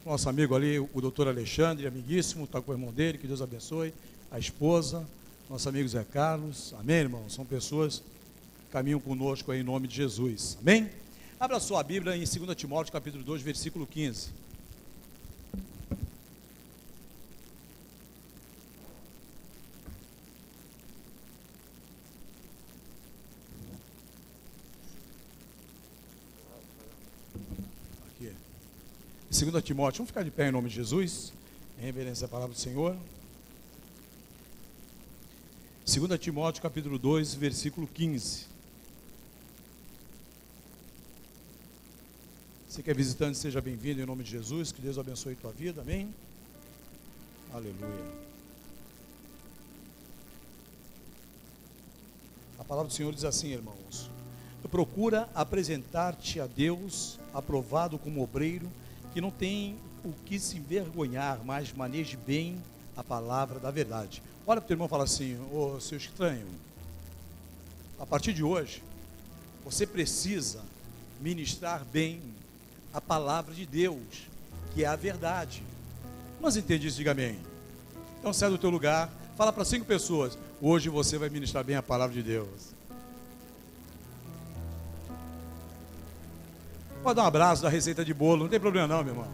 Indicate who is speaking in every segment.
Speaker 1: Nosso amigo ali, o doutor Alexandre, amiguíssimo, está com o irmão dele, que Deus abençoe, a esposa, nosso amigo Zé Carlos, amém, irmão? São pessoas que caminham conosco aí em nome de Jesus, amém? Abra sua Bíblia em 2 Timóteo, capítulo 2, versículo 15. Aqui. 2 Timóteo, vamos ficar de pé em nome de Jesus, em reverência à palavra do Senhor. 2 Timóteo, capítulo 2, versículo 15. Você que é visitante, seja bem-vindo em nome de Jesus, que Deus abençoe a tua vida, amém? Aleluia. A palavra do Senhor diz assim, irmãos: procura apresentar-te a Deus aprovado como obreiro, que não tem o que se envergonhar, mas maneje bem a palavra da verdade. Olha para o teu irmão e fala assim: ô seu estranho, a partir de hoje, você precisa ministrar bem a palavra de Deus, que é a verdade. Mas entende isso? Diga amém. Então sai do teu lugar, fala para 5 pessoas: hoje você vai ministrar bem a palavra de Deus. Pode dar um abraço, da receita de bolo, não tem problema não, meu irmão.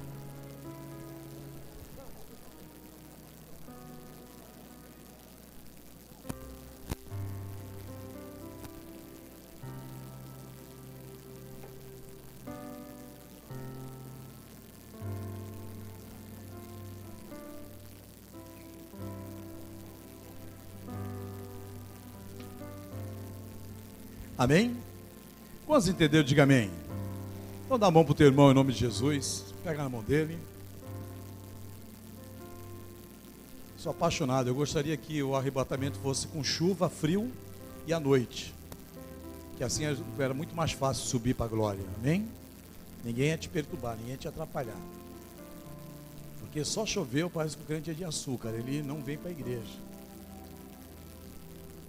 Speaker 1: Amém? Quantos entenderam? Diga amém. Então dá a mão para o teu irmão em nome de Jesus. Pega na mão dele. Sou apaixonado. Eu gostaria que o arrebatamento fosse com chuva, frio e à noite. Que assim era muito mais fácil subir para a glória. Amém? Ninguém ia te perturbar, ninguém ia te atrapalhar. Porque só choveu, parece que o crente é de açúcar. Ele não vem para a igreja.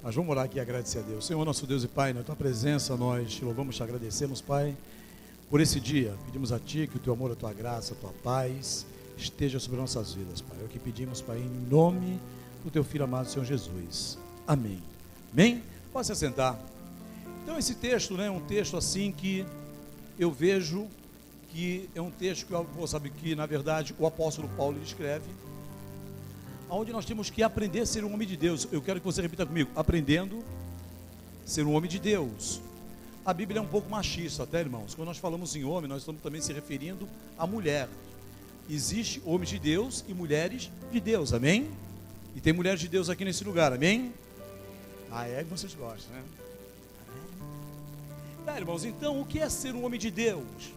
Speaker 1: Mas vamos orar aqui e agradecer a Deus. Senhor, nosso Deus e Pai, na tua presença nós te louvamos, te agradecemos, Pai, por esse dia. Pedimos a Ti que o Teu amor, a Tua graça, a Tua paz esteja sobre nossas vidas, Pai. É o que pedimos, Pai, em nome do Teu Filho amado, Senhor Jesus. Amém. Amém? Pode se assentar. Então esse texto, né, é um texto assim que eu vejo que é um texto que você sabe que, na verdade, o apóstolo Paulo escreve, onde nós temos que aprender a ser um homem de Deus. Eu quero que você repita comigo: aprendendo a ser um homem de Deus. A Bíblia é um pouco machista, até, irmãos. Quando nós falamos em homem, nós estamos também se referindo à mulher. Existe homens de Deus e mulheres de Deus, amém? E tem mulheres de Deus aqui nesse lugar, amém? Ah, é que vocês gostam, né? Tá, irmãos, então o que é ser um homem de Deus?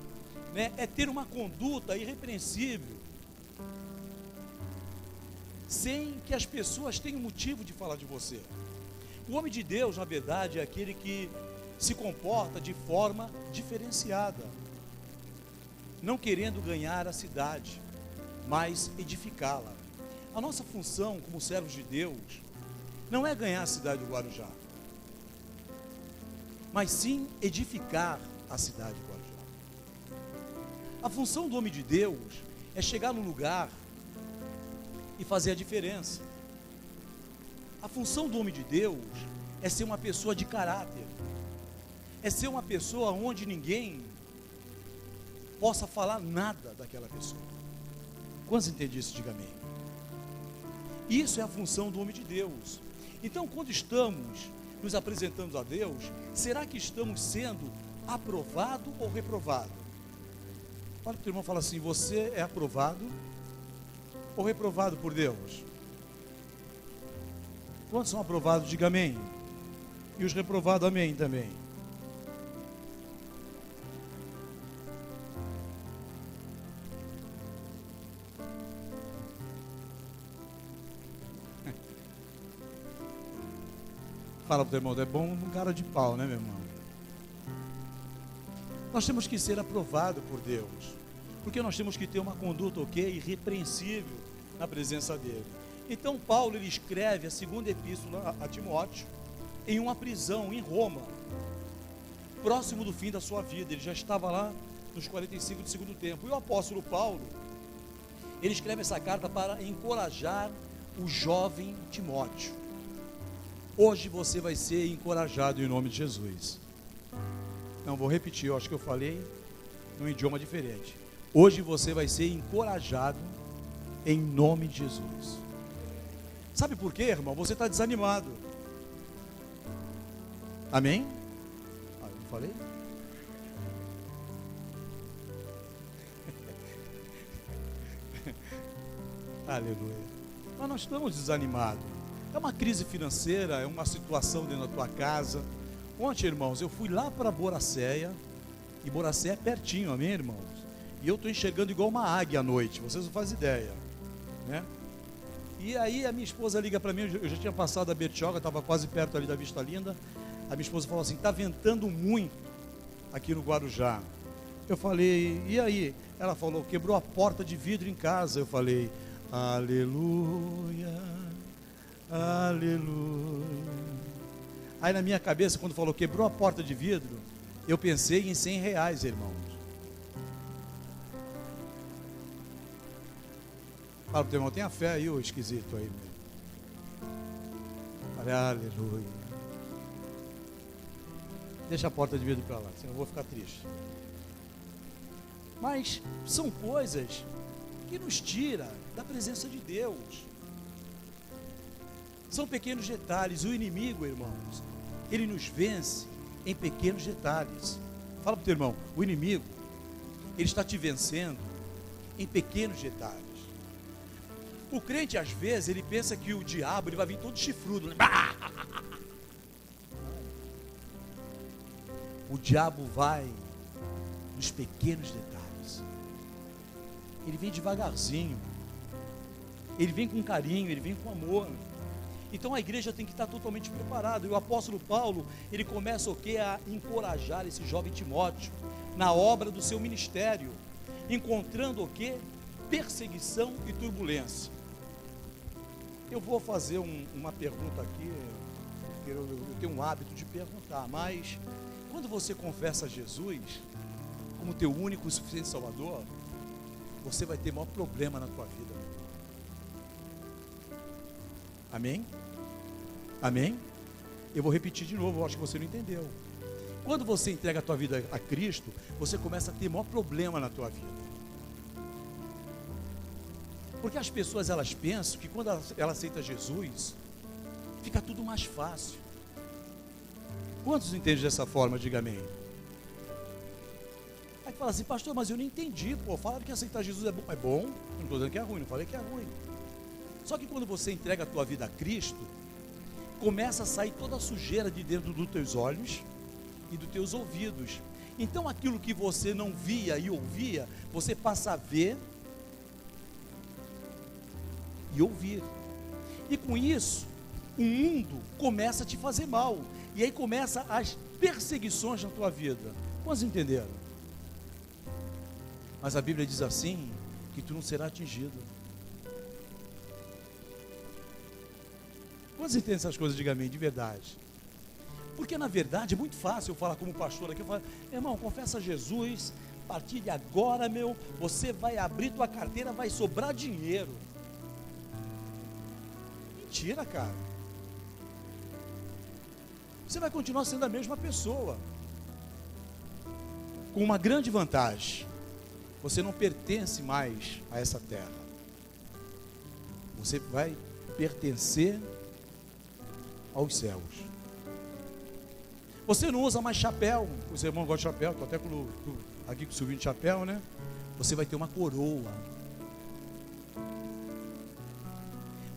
Speaker 1: Né? É ter uma conduta irrepreensível, sem que as pessoas tenham motivo de falar de você. O homem de Deus, na verdade, é aquele que se comporta de forma diferenciada, não querendo ganhar a cidade, mas edificá-la. A nossa função como servos de Deus não é ganhar a cidade do Guarujá, mas sim edificar a cidade do Guarujá. A função do homem de Deus é chegar no lugar e fazer a diferença. A função do homem de Deus é ser uma pessoa de caráter, é ser uma pessoa onde ninguém possa falar nada daquela pessoa. Quantos entendem isso? Diga amém. Isso é a função do homem de Deus. Então, quando estamos nos apresentando a Deus, será que estamos sendo aprovado ou reprovado? Olha para o teu irmão e fala assim: você é aprovado ou reprovado por Deus? Quantos são aprovados? Diga amém. E os reprovados, amém também. Fala para o teu irmão: é bom um cara de pau, né, meu irmão? Nós temos que ser aprovados por Deus, porque nós temos que ter uma conduta irrepreensível na presença dele. Então Paulo, ele escreve a segunda epístola a Timóteo em uma prisão em Roma, próximo do fim da sua vida. Ele já estava lá nos 45 do segundo tempo. E o apóstolo Paulo, Ele escreve essa carta para encorajar o jovem Timóteo. Hoje você vai ser encorajado em nome de Jesus. Não, vou repetir, eu acho que eu falei num idioma diferente. Hoje você vai ser encorajado em nome de Jesus. Sabe por quê, irmão? Você está desanimado. Amém? Ah, eu não falei? Aleluia. Mas nós estamos desanimados. É uma crise financeira, é uma situação dentro da tua casa. Ontem, irmãos, eu fui lá para Boracéia, e Boracéia é pertinho, amém, irmãos? E eu estou enxergando igual uma águia à noite, vocês não fazem ideia, né? E aí a minha esposa liga para mim, eu já tinha passado a Bertioga, estava quase perto ali da Vista Linda. A minha esposa falou assim: está ventando muito aqui no Guarujá. Eu falei: e aí? Ela falou: quebrou a porta de vidro em casa. Eu falei: aleluia, aleluia. Aí na minha cabeça, quando falou quebrou a porta de vidro, eu pensei em R$100, irmãos. Fala pro teu irmão: tenha fé aí, ô esquisito aí. Olha, aleluia. Deixa a porta de vidro para lá, senão eu vou ficar triste. Mas são coisas que nos tiram da presença de Deus. São pequenos detalhes. O inimigo, irmãos, ele nos vence em pequenos detalhes. Fala para o teu irmão: o inimigo, ele está te vencendo em pequenos detalhes. O crente, às vezes, ele pensa que o diabo ele vai vir todo chifrudo, né? O diabo vai nos pequenos detalhes. Ele vem devagarzinho, ele vem com carinho, ele vem com amor. Então a igreja tem que estar totalmente preparada. E o apóstolo Paulo, ele começa o quê? A encorajar esse jovem Timóteo na obra do seu ministério, encontrando o quê? Perseguição e turbulência. Eu vou fazer uma pergunta aqui, eu tenho um hábito de perguntar, mas quando você confessa Jesus como teu único e suficiente Salvador, você vai ter maior problema na tua vida. Amém? Amém? Eu vou repetir de novo, eu acho que você não entendeu. Quando você entrega a tua vida a Cristo, você começa a ter maior problema na tua vida. Porque as pessoas, elas pensam que quando ela aceita Jesus, fica tudo mais fácil. Quantos entendem dessa forma? Diga amém. Aí fala assim: pastor, mas eu não entendi. Pô, falaram que aceitar Jesus é bom. É bom, não estou dizendo que é ruim, não falei que é ruim. Só que quando você entrega a tua vida a Cristo, começa a sair toda a sujeira de dentro dos teus olhos e dos teus ouvidos. Então aquilo que você não via e ouvia, você passa a ver e ouvir. E com isso, o mundo começa a te fazer mal. E aí começa as perseguições na tua vida. Quantos entenderam? Mas a Bíblia diz assim, que tu não será atingido. Quantos entendem essas coisas? Diga amém, de verdade. Porque na verdade é muito fácil eu falar como pastor aqui. Eu falo: irmão, confessa Jesus, a partir de agora, você vai abrir tua carteira, vai sobrar dinheiro. Mentira, cara. Você vai continuar sendo a mesma pessoa, com uma grande vantagem: você não pertence mais a essa terra. Você vai pertencer aos céus. Você não usa mais chapéu. Os irmãos gostam de chapéu. Estou até aqui com o Silvinho de chapéu, né? Você vai ter uma coroa.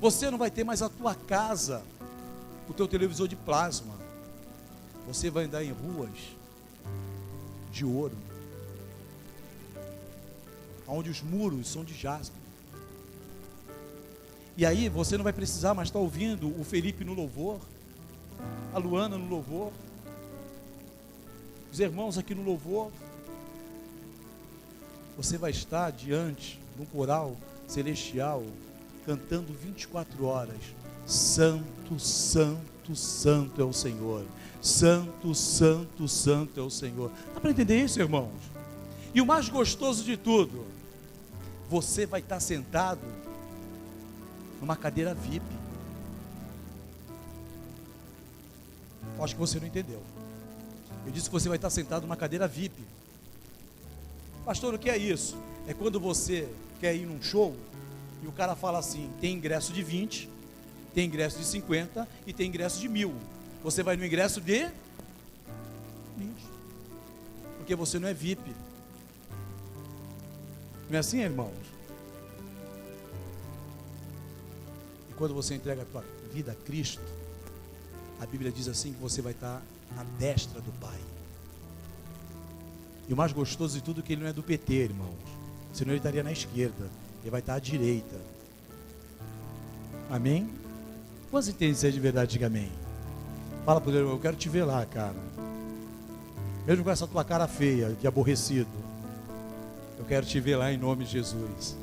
Speaker 1: Você não vai ter mais a tua casa, o teu televisor de plasma. Você vai andar em ruas de ouro, onde os muros são de jaspe. E aí você não vai precisar mais estar ouvindo o Felipe no louvor, a Luana no louvor, os irmãos aqui no louvor. Você vai estar diante de um coral celestial, cantando 24 horas: Santo, Santo, Santo é o Senhor. Santo, Santo, Santo é o Senhor. Dá para entender isso, irmãos? E o mais gostoso de tudo, você vai estar sentado numa cadeira VIP. Acho que você não entendeu. Eu disse que você vai estar sentado numa cadeira VIP. Pastor, o que é isso? É quando você quer ir num show e o cara fala assim: tem ingresso de 20, tem ingresso de 50 e tem ingresso de 1000. Você vai no ingresso de 20, porque você não é VIP. Não é assim, irmãos? E quando você entrega a tua vida a Cristo, a Bíblia diz assim que você vai estar à destra do Pai. E o mais gostoso de tudo é que ele não é do PT, irmãos. Senão ele estaria na esquerda. Ele vai estar à direita. Amém? Quantos entendem isso aí de verdade? Diga amém. Fala para ele: eu quero te ver lá, cara. Mesmo com essa tua cara feia, de aborrecido, eu quero te ver lá em nome de Jesus.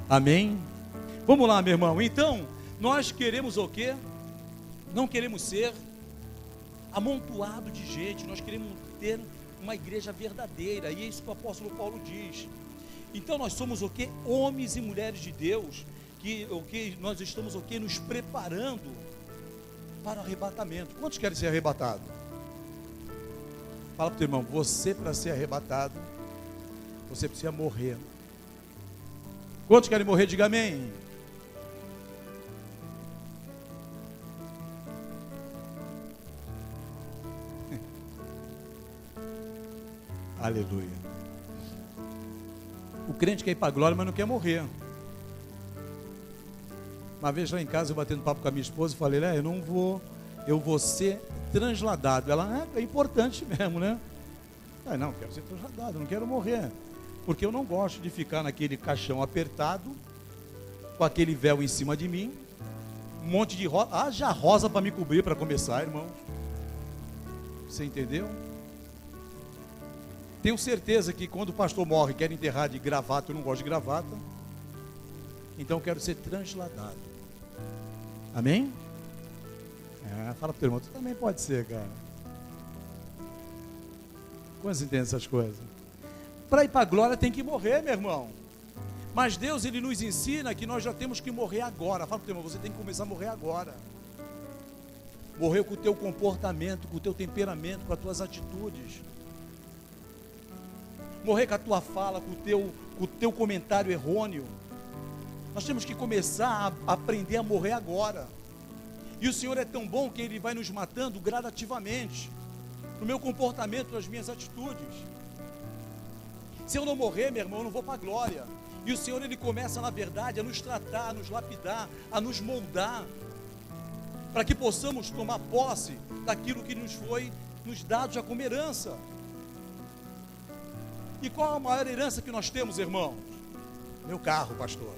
Speaker 1: Amém? Vamos lá, meu irmão. Então, nós queremos o quê? Não queremos ser amontoado de gente. Nós queremos ter uma igreja verdadeira. E é isso que o apóstolo Paulo diz. Então nós somos o quê? Homens e mulheres de Deus, que nós estamos o quê? Nos preparando para o arrebatamento. Quantos querem ser arrebatados? Fala para o teu irmão: você, para ser arrebatado, você precisa morrer. Quantos querem morrer? Diga amém. Aleluia. O crente quer ir para a glória, mas não quer morrer. Uma vez lá em casa, eu batendo papo com a minha esposa, falei: eu vou ser transladado. Ela: é importante mesmo, né? Não, quero ser transladado, não quero morrer. Porque eu não gosto de ficar naquele caixão apertado, com aquele véu em cima de mim, um monte de rosa. Haja rosa para me cobrir, para começar, irmão. Você entendeu? Tenho certeza que quando o pastor morre, quer enterrar de gravata. Eu não gosto de gravata. Então eu quero ser transladado. Amém? Fala para o teu irmão: tu também pode ser, cara. Quantos entendem essas coisas? Para ir para a glória tem que morrer, meu irmão. Mas Deus, Ele nos ensina que nós já temos que morrer agora. Fala para o teu irmão: você tem que começar a morrer agora. Morrer com o teu comportamento, com o teu temperamento, com as tuas atitudes. Morrer com a tua fala, com o teu comentário errôneo. Nós temos que começar a aprender a morrer agora. E o Senhor é tão bom que Ele vai nos matando gradativamente, no meu comportamento, nas minhas atitudes. Se eu não morrer, meu irmão, eu não vou para a glória. E o Senhor, Ele começa, na verdade, a nos tratar, a nos lapidar, a nos moldar, para que possamos tomar posse daquilo que nos foi nos dado já como herança. E qual a maior herança que nós temos, irmãos? Meu carro, pastor.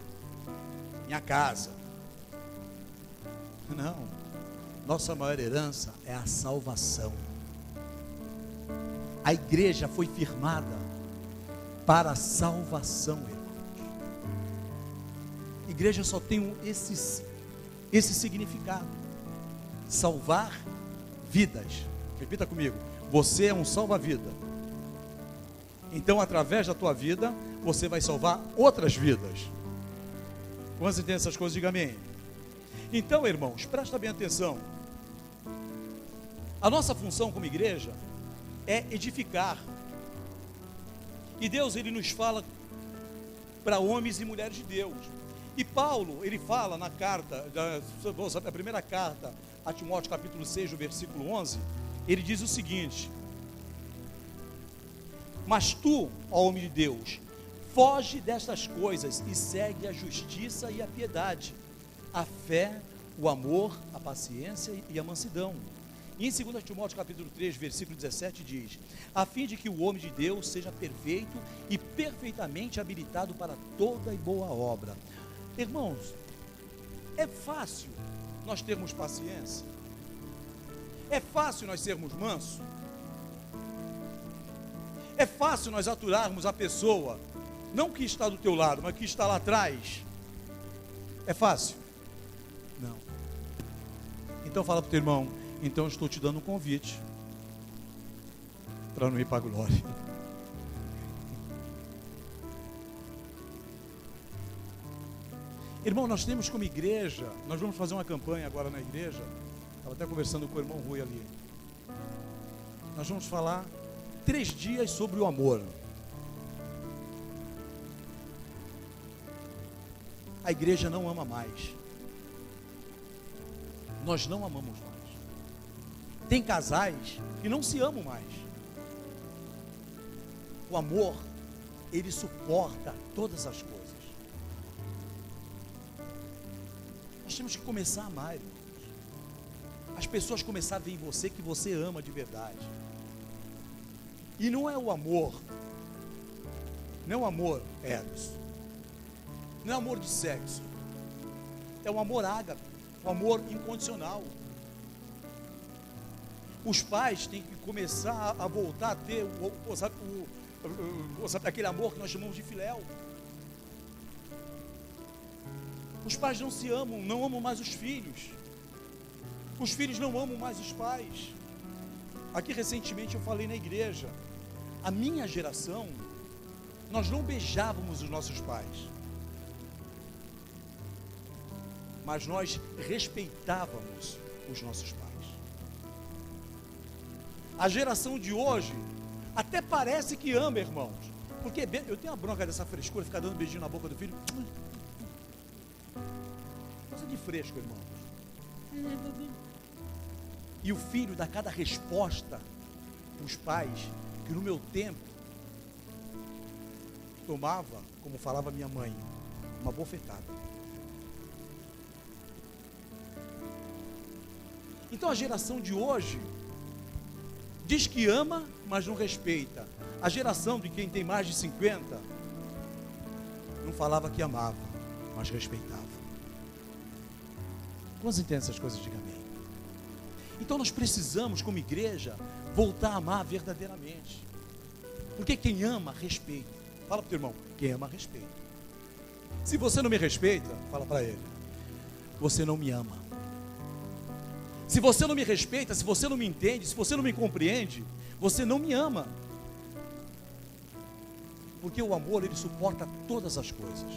Speaker 1: Minha casa. Não. Nossa maior herança é a salvação. A igreja foi firmada para a salvação, irmãos. Igreja só tem esse significado: salvar vidas. Repita comigo: você é um salva-vida. Então, através da tua vida, você vai salvar outras vidas. Quantos entendem essas coisas? Diga amém. Então, irmãos, presta bem atenção. A nossa função como igreja é edificar. E Deus, Ele nos fala para homens e mulheres de Deus. E Paulo, ele fala na carta, a primeira carta a Timóteo, capítulo 6, versículo 11, ele diz o seguinte: mas tu, ó homem de Deus, foge destas coisas e segue a justiça e a piedade, a fé, o amor, a paciência e a mansidão. E em 2 Timóteo capítulo 3, versículo 17 diz: a fim de que o homem de Deus seja perfeito e perfeitamente habilitado para toda e boa obra. Irmãos, é fácil nós termos paciência? É fácil nós sermos mansos? É fácil nós aturarmos a pessoa, não que está do teu lado, mas que está lá atrás? É fácil? Não. Então fala para o teu irmão: então eu estou te dando um convite para não ir para a glória. Irmão, nós temos como igreja, nós vamos fazer uma campanha agora na igreja. Estava até conversando com o irmão Rui ali. Nós vamos falar 3 dias sobre o amor. A igreja não ama mais. Nós não amamos mais. Tem casais que não se amam mais. O amor, ele suporta todas as coisas. Nós temos que começar a amar, irmãos. As pessoas começarem a ver em você que você ama de verdade. E não é o amor, não é o amor eros, não é amor de sexo, é o amor ágape, o amor incondicional. Os pais têm que começar a voltar a ter aquele amor que nós chamamos de filéu. Os pais não se amam, não amam mais os filhos. Os filhos não amam mais os pais. Aqui recentemente eu falei na igreja, a minha geração, nós não beijávamos os nossos pais, mas nós respeitávamos os nossos pais. A geração de hoje até parece que ama, irmãos, porque eu tenho a bronca dessa frescura, ficar dando beijinho na boca do filho. Coisa de fresco, irmãos. E o filho dá cada resposta, os pais, que no meu tempo tomava, como falava minha mãe, uma bofetada. Então a geração de hoje diz que ama, mas não respeita. A geração de quem tem mais de 50 não falava que amava, mas respeitava. Quantos entendem essas coisas? Diga amém. Então nós precisamos, como igreja, voltar a amar verdadeiramente. Porque quem ama, respeita. Fala para o teu irmão, quem ama, respeita. Se você não me respeita, fala para ele, você não me ama. Se você não me respeita, se você não me entende, se você não me compreende, você não me ama. Porque o amor, ele suporta todas as coisas.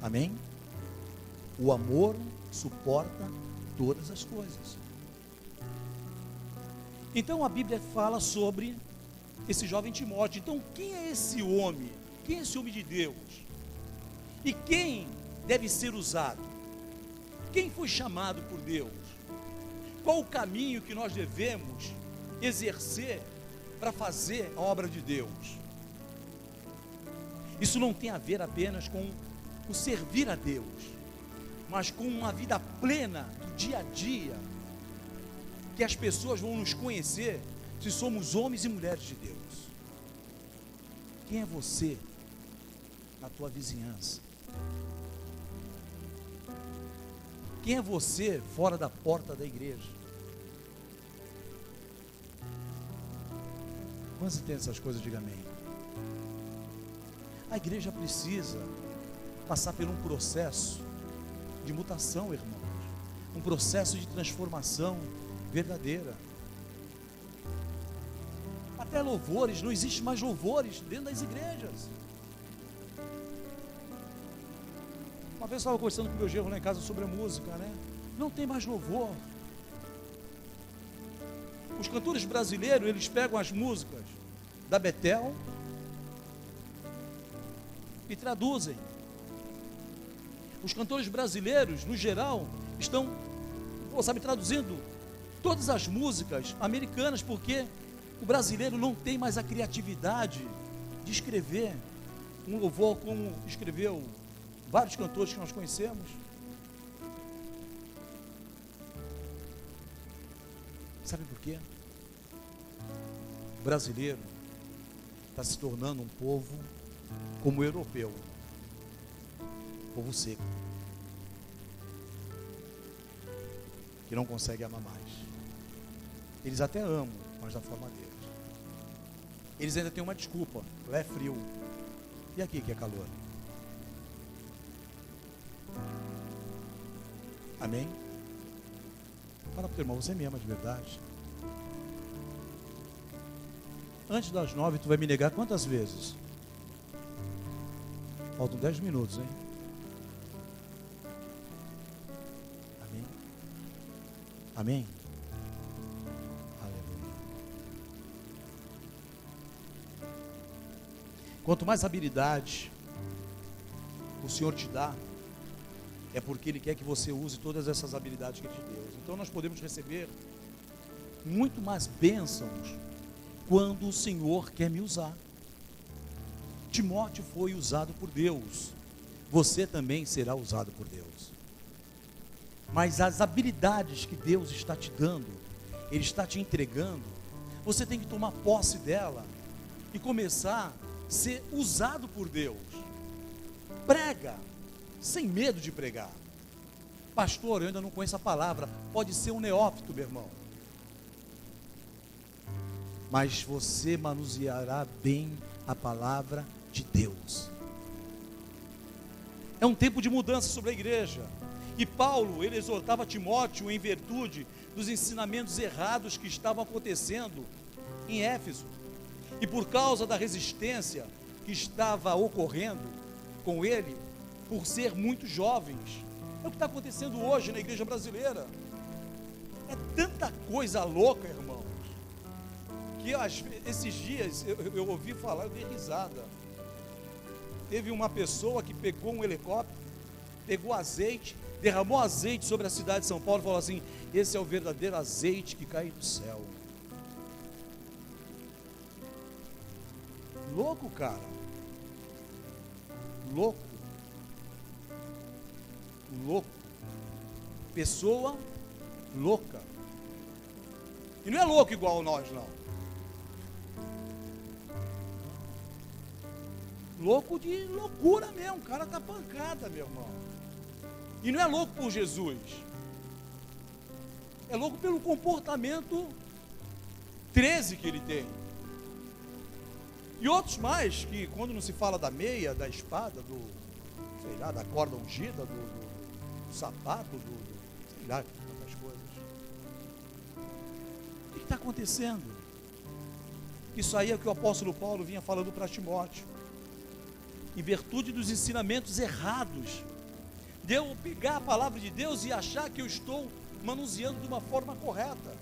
Speaker 1: Amém? O amor suporta todas as coisas. Então a Bíblia fala sobre esse jovem Timóteo. Então quem é esse homem? Quem é esse homem de Deus? E quem deve ser usado? Quem foi chamado por Deus? Qual o caminho que nós devemos exercer para fazer a obra de Deus? Isso não tem a ver apenas com o servir a Deus, mas com uma vida plena do dia a dia, que as pessoas vão nos conhecer se somos homens e mulheres de Deus. Quem é você na tua vizinhança? Quem é você fora da porta da igreja? Quando você tem essas coisas, diga amém. A igreja precisa passar por um processo de mutação, irmãos, um processo de transformação verdadeira. Até louvores, não existe mais louvores dentro das igrejas. Uma vez eu estava conversando com o meu genro lá em casa sobre a música, né? Não tem mais louvor. Os cantores brasileiros, eles pegam as músicas da Betel e traduzem. Os cantores brasileiros, no geral, estão, traduzindo todas as músicas americanas, porque o brasileiro não tem mais a criatividade de escrever um louvor como escreveu vários cantores que nós conhecemos. Sabe por quê? O brasileiro está se tornando um povo como o europeu, povo seco, que não consegue amar mais. Eles até amam, mas da forma deles. Eles ainda têm uma desculpa: lá é frio, e aqui que é calor. Amém? Fala para o teu irmão, você me ama de verdade? Antes das 9 tu vai me negar quantas vezes? Faltam 10 minutos, hein? Amém? Amém? Aleluia. Quanto mais habilidade o Senhor te dá, é porque Ele quer que você use todas essas habilidades que Ele te deu. Então nós podemos receber muito mais bênçãos quando o Senhor quer me usar. Timóteo foi usado por Deus, você também será usado por Deus. Mas as habilidades que Deus está te dando, Ele está te entregando, você tem que tomar posse dela e começar a ser usado por Deus. Prega, sem medo de pregar. Pastor, eu ainda não conheço a palavra, pode ser um neófito, meu irmão. Mas você manuseará bem a palavra de Deus. É um tempo de mudança sobre a igreja. E Paulo, ele exortava Timóteo em virtude dos ensinamentos errados que estavam acontecendo em Éfeso. E por causa da resistência que estava ocorrendo com ele, por ser muito jovens. É o que está acontecendo hoje na igreja brasileira. É tanta coisa louca, irmãos, que esses dias eu ouvi falar, eu dei risada. Teve uma pessoa que pegou um helicóptero, pegou azeite, derramou azeite sobre a cidade de São Paulo e falou assim: esse é o verdadeiro azeite que cai do céu. Louco, cara. Louco. Louco. Pessoa louca. E não é louco igual nós, não. Louco de loucura mesmo, o cara tá pancada, meu irmão. E não é louco por Jesus. É louco pelo comportamento 13 que ele tem. E outros mais, que quando não se fala da meia, da espada, do, sei lá, da corda ungida, do sapato, sei lá, tantas coisas. O que está acontecendo? Isso aí é o que o apóstolo Paulo vinha falando para Timóteo. Em virtude dos ensinamentos errados, de eu pegar a palavra de Deus e achar que eu estou manuseando de uma forma correta.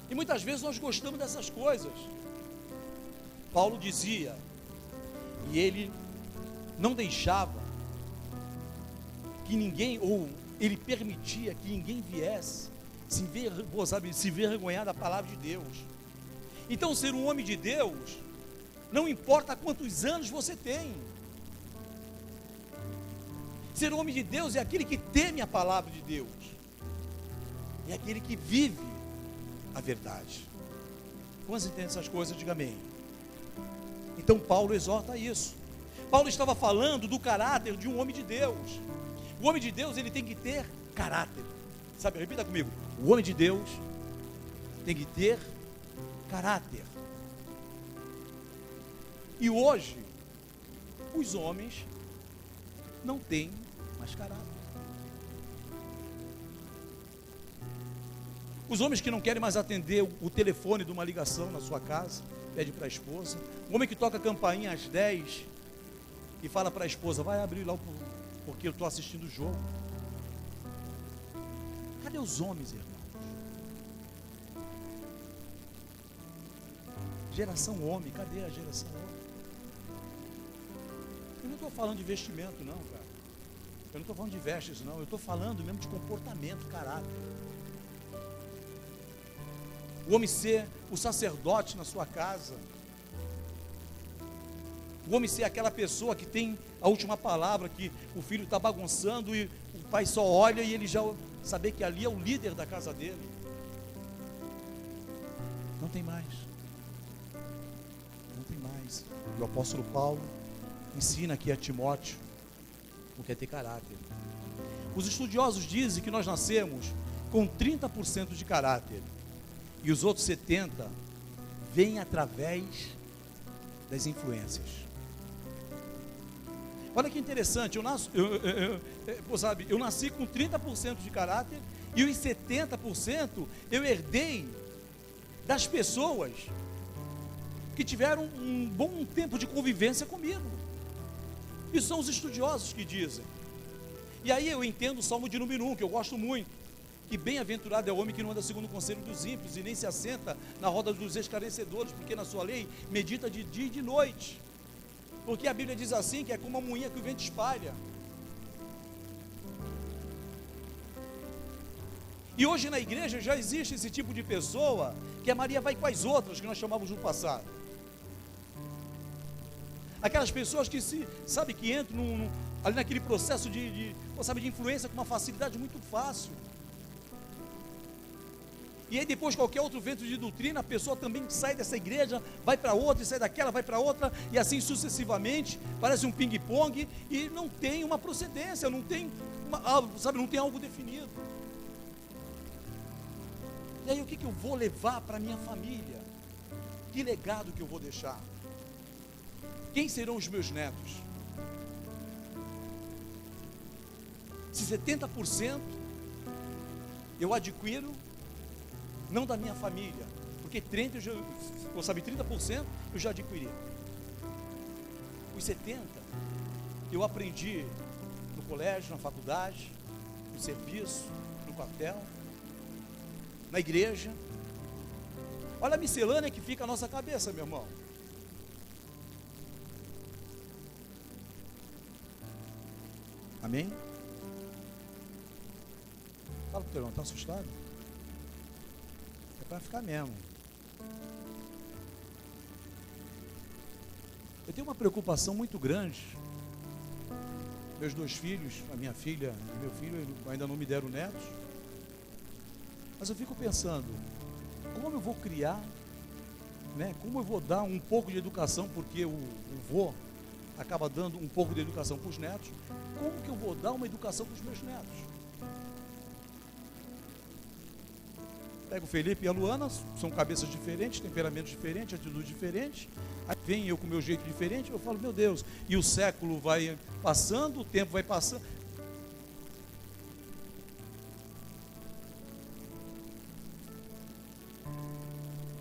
Speaker 1: E muitas vezes nós gostamos dessas coisas. Paulo dizia, e ele não deixava que ninguém, ou ele permitia que ninguém viesse se envergonhar da palavra de Deus. Então, ser um homem de Deus, não importa quantos anos você tem. Ser um homem de Deus é aquele que teme a palavra de Deus. É aquele que vive a verdade. Quantos entendem essas coisas? Diga amém. Então Paulo exorta isso. Paulo estava falando do caráter de um homem de Deus. O homem de Deus, ele tem que ter caráter. Sabe, repita comigo. O homem de Deus tem que ter caráter. E hoje, os homens não têm mais caráter. Os homens que não querem mais atender o telefone de uma ligação na sua casa, pede para a esposa. O homem que toca a campainha às 10 e fala para a esposa: vai abrir lá porque eu estou assistindo o jogo. Cadê os homens, irmãos? Geração homem, cadê a geração homem? Eu não estou falando de vestimento não, cara. Eu não estou falando de vestes não. Eu estou falando mesmo de comportamento, caráter. O homem ser o sacerdote na sua casa. O homem ser aquela pessoa que tem a última palavra, que o filho está bagunçando e o pai só olha e ele já saber que ali é o líder da casa dele. Não tem mais. Não tem mais. E o apóstolo Paulo ensina aqui a Timóteo o que é ter caráter. Os estudiosos dizem que nós nascemos com 30% de caráter e os outros 70% vêm através das influências. Olha que interessante, eu nasci com 30% de caráter e os 70% eu herdei das pessoas que tiveram um bom tempo de convivência comigo. Isso são os estudiosos que dizem. E aí eu entendo o Salmo de número 1, que eu gosto muito, que bem-aventurado é o homem que não anda segundo o conselho dos ímpios, e nem se assenta na roda dos escarnecedores, porque na sua lei medita de dia e de noite. Porque a Bíblia diz assim, que é como a moinha que o vento espalha. E hoje na igreja já existe esse tipo de pessoa, que a Maria vai com as outras, que nós chamávamos no passado. Aquelas pessoas que que entram ali naquele processo de influência com uma facilidade muito fácil. E aí depois qualquer outro vento de doutrina, a pessoa também sai dessa igreja, vai para outra, e sai daquela, vai para outra, e assim sucessivamente, parece um ping-pong, e não tem uma procedência, não tem algo definido. E aí o que eu vou levar para minha família? Que legado que eu vou deixar? Quem serão os meus netos? Se 70% eu adquiro, não da minha família, porque 30% eu já adquiri. Os 70% eu aprendi no colégio, na faculdade, no serviço, no quartel, na igreja. Olha a miscelânea que fica a nossa cabeça, meu irmão. Amém? Fala pro teu irmão, está assustado? É para ficar mesmo. Eu tenho uma preocupação muito grande. Meus 2 filhos, a minha filha e meu filho, ainda não me deram netos. Mas eu fico pensando, como eu vou criar, né? Como eu vou dar um pouco de educação, porque o vô acaba dando um pouco de educação para os netos. Como que eu vou dar uma educação para os meus netos? Pego o Felipe e a Luana, são cabeças diferentes, temperamentos diferentes, atitudes diferentes. Aí vem eu com o meu jeito diferente, eu falo, meu Deus, e o século vai passando, o tempo vai passando.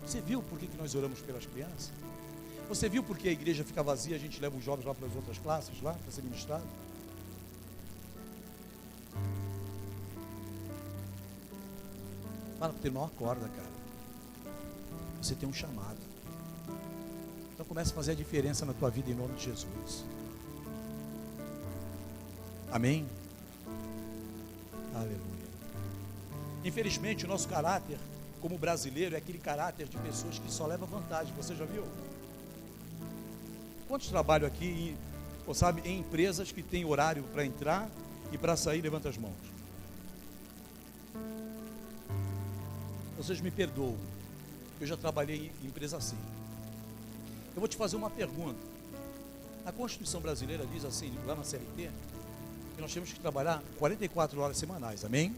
Speaker 1: Você viu por que nós oramos pelas crianças? Você viu por que a igreja fica vazia, a gente leva os jovens lá para as outras classes, lá para ser ministrado? Fala para o teu irmão, acorda, cara. Você tem um chamado. Então comece a fazer a diferença na tua vida em nome de Jesus. Amém? Aleluia. Infelizmente o nosso caráter como brasileiro é aquele caráter de pessoas que só leva vantagem. Você já viu? Quantos trabalham aqui em empresas que tem horário para entrar e para sair? Levanta as mãos. Vocês me perdoam, eu já trabalhei em empresa assim. Eu vou te fazer uma pergunta. A Constituição brasileira diz assim, lá na CLT, que nós temos que trabalhar 44 horas semanais, amém?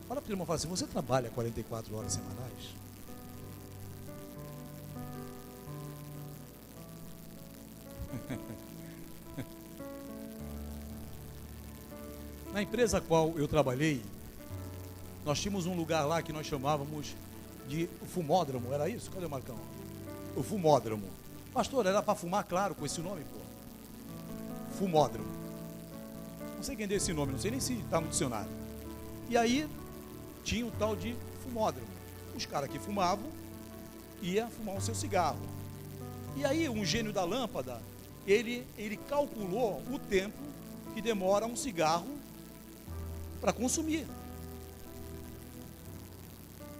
Speaker 1: Fala para o irmão e fala assim, você trabalha 44 horas semanais? Na empresa a qual eu trabalhei, nós tínhamos um lugar lá que nós chamávamos de fumódromo, era isso? Cadê o Marcão? O fumódromo. Pastor, era para fumar, claro, com esse nome, pô. Fumódromo. Não sei quem deu esse nome, não sei nem se está no dicionário. E aí, tinha um tal de fumódromo. Os caras que fumavam, iam fumar o seu cigarro. E aí, um gênio da lâmpada, ele calculou o tempo que demora um cigarro para consumir.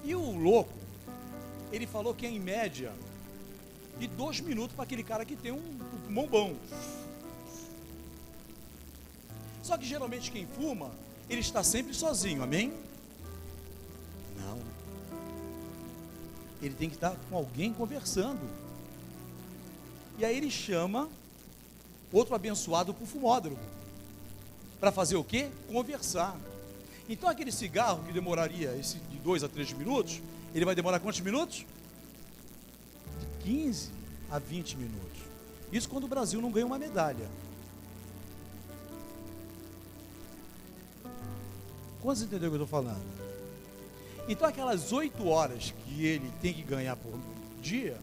Speaker 1: E o louco, ele falou que é em média de 2 minutos para aquele cara que tem um pulmão bom. Só que geralmente quem fuma, ele está sempre sozinho, amém? Não. Ele tem que estar com alguém conversando. E aí ele chama outro abençoado para o fumódromo. Para fazer o quê? Conversar. Então aquele cigarro que demoraria de 2 a 3 minutos, ele vai demorar quantos minutos? De 15 a 20 minutos. Isso quando o Brasil não ganha uma medalha. Quantos entenderam o que eu estou falando? Então aquelas 8 horas que ele tem que ganhar por dia,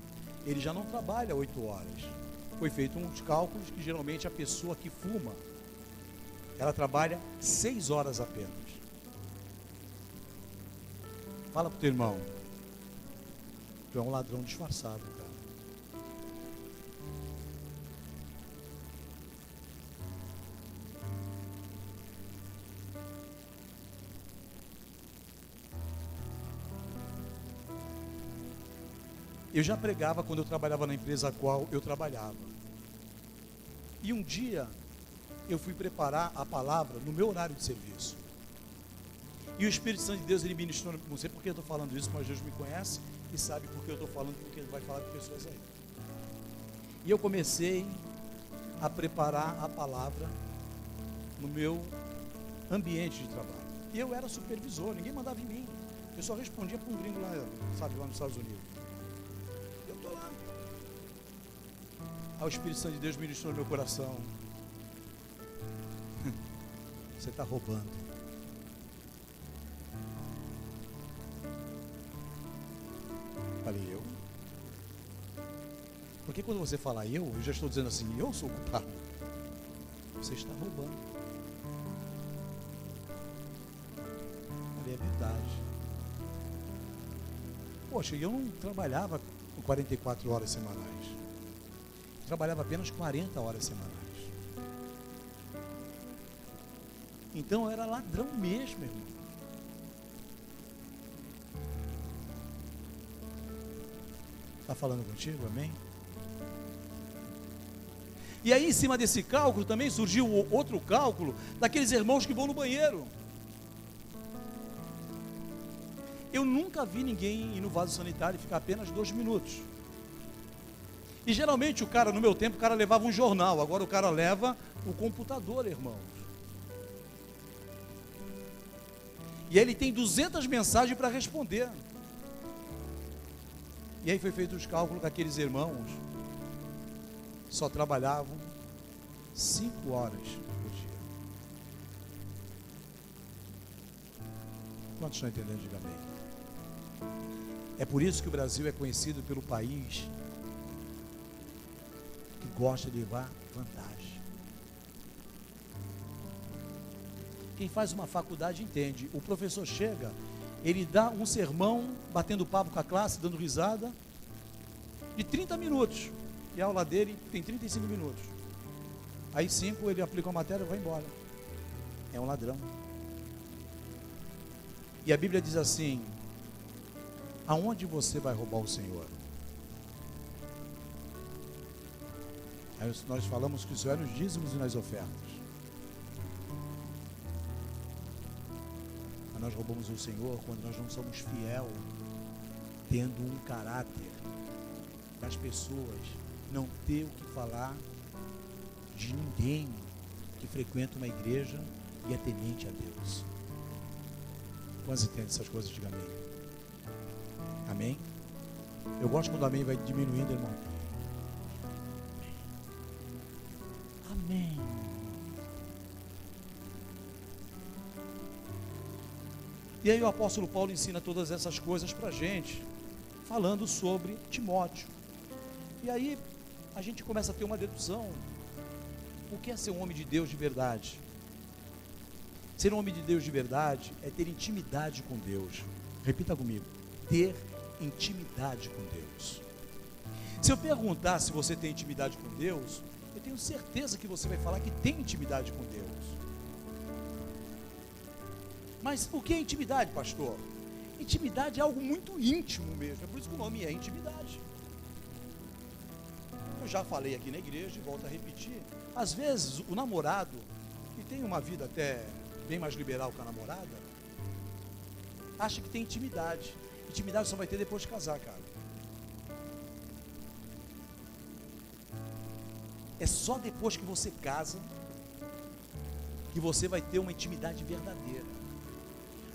Speaker 1: ele já não trabalha 8 horas. Foi feito uns cálculos que geralmente a pessoa que fuma, ela trabalha 6 horas apenas. Fala pro teu irmão, tu é um ladrão disfarçado, cara. Eu já pregava quando eu trabalhava na empresa a qual eu trabalhava. E um dia eu fui preparar a palavra no meu horário de serviço. E o Espírito Santo de Deus, ele ministrou, não sei porque eu estou falando isso, mas Deus me conhece e sabe porque eu estou falando, porque ele vai falar de pessoas aí. E eu comecei a preparar a palavra no meu ambiente de trabalho. E eu era supervisor, ninguém mandava em mim. Eu só respondia para um gringo lá, sabe, lá nos Estados Unidos. Eu estou lá. Aí o Espírito Santo de Deus ministrou no meu coração. Você está roubando. Falei, eu? Porque quando você fala eu já estou dizendo assim, eu sou o culpado. Você está roubando. Falei, é verdade. Poxa, eu não trabalhava 44 horas semanais. Eu trabalhava apenas 40 horas semanais. Então eu era ladrão mesmo, irmão. Está falando contigo, amém? E aí, em cima desse cálculo, também surgiu outro cálculo daqueles irmãos que vão no banheiro. Eu nunca vi ninguém ir no vaso sanitário e ficar apenas 2 minutos. E geralmente o cara, no meu tempo, o cara levava um jornal. Agora o cara leva o computador, irmãos. E ele tem 200 mensagens para responder. E aí foi feito os cálculos que aqueles irmãos só trabalhavam 5 horas por dia. Quantos estão entendendo? Diga amém. É por isso que o Brasil é conhecido pelo país que gosta de levar vantagem. Quem faz uma faculdade entende. O professor chega, ele dá um sermão, batendo papo com a classe, dando risada, de 30 minutos. E a aula dele tem 35 minutos. Aí 5 ele aplica a matéria e vai embora. É um ladrão. E a Bíblia diz assim: aonde você vai roubar o Senhor? Aí nós falamos que o Senhor é nos dízimos e nas ofertas. Mas nós roubamos o Senhor quando nós não somos fiel, tendo um caráter das pessoas não ter o que falar de ninguém que frequenta uma igreja e é temente a Deus. Quantos entendem essas coisas? Diga amém. Amém? Eu gosto quando o amém vai diminuindo, irmão. Amém. E aí o apóstolo Paulo ensina todas essas coisas para a gente, falando sobre Timóteo. E aí a gente começa a ter uma dedução. O que é ser um homem de Deus de verdade? Ser um homem de Deus de verdade é ter intimidade com Deus. Repita comigo: ter intimidade com Deus. Se eu perguntar se você tem intimidade com Deus, eu tenho certeza que você vai falar que tem intimidade com Deus. Mas o que é intimidade, pastor? Intimidade é algo muito íntimo mesmo. É por isso que o nome é intimidade. Eu já falei aqui na igreja e volto a repetir. Às vezes o namorado, que tem uma vida até bem mais liberal que a namorada, acha que tem intimidade. Intimidade só vai ter depois de casar, cara. É só depois que você casa que você vai ter uma intimidade verdadeira.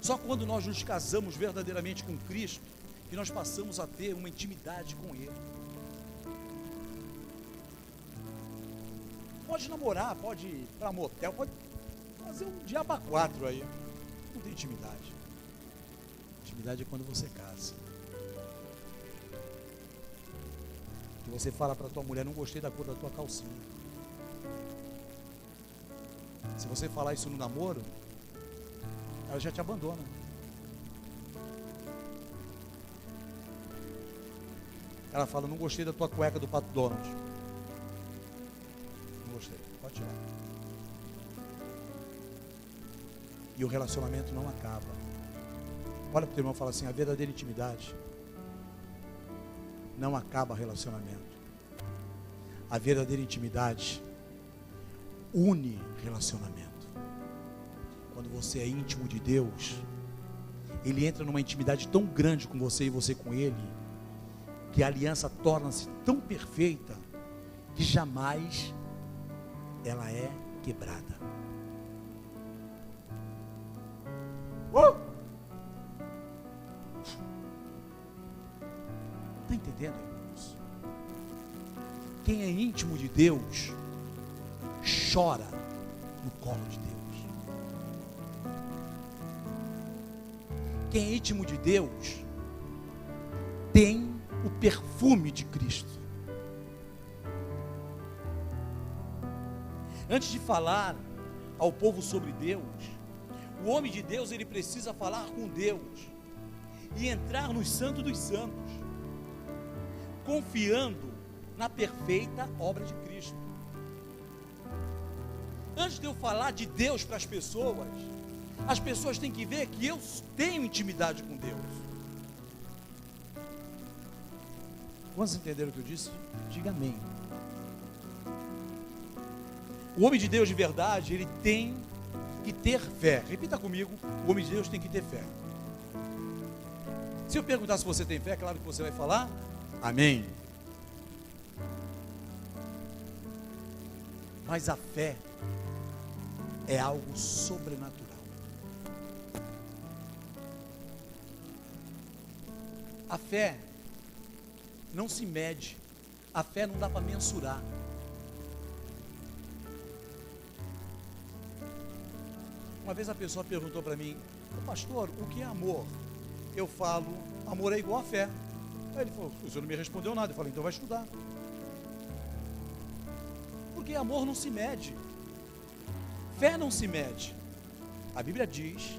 Speaker 1: Só quando nós nos casamos verdadeiramente com Cristo que nós passamos a ter uma intimidade com Ele. Pode namorar, pode ir para motel, pode fazer um diabo a 4 aí. Não tem intimidade. Intimidade é quando você casa. Que você fala para tua mulher, não gostei da cor da tua calcinha. Se você falar isso no namoro, ela já te abandona. Ela fala, não gostei da tua cueca do Pato Donald. Não gostei, pode tirar. E o relacionamento não acaba. Olha para o teu irmão e fala assim, a verdadeira intimidade não acaba relacionamento. A verdadeira intimidade une relacionamento. Quando você é íntimo de Deus, Ele entra numa intimidade tão grande com você e você com Ele, que a aliança torna-se tão perfeita que jamais ela é quebrada. Está entendendo, irmãos? Quem é íntimo de Deus chora no colo de Deus. Quem é íntimo de Deus tem o perfume de Cristo. Antes de falar ao povo sobre Deus, o homem de Deus, ele precisa falar com Deus e entrar no Santo dos Santos, confiando na perfeita obra de Cristo. Antes de eu falar de Deus para as pessoas têm que ver que eu tenho intimidade com Deus. Quantos entenderam o que eu disse? Diga amém. O homem de Deus de verdade, ele tem que ter fé. Repita comigo, o homem de Deus tem que ter fé. Se eu perguntar se você tem fé, é claro que você vai falar amém. Mas a fé é algo sobrenatural. A fé não se mede, a fé não dá para mensurar. Uma vez a pessoa perguntou para mim, pastor, o que é amor? Eu falo, amor é igual a fé. Aí ele falou, o senhor não me respondeu nada. Eu falei, então vai estudar. Porque amor não se mede, fé não se mede. A Bíblia diz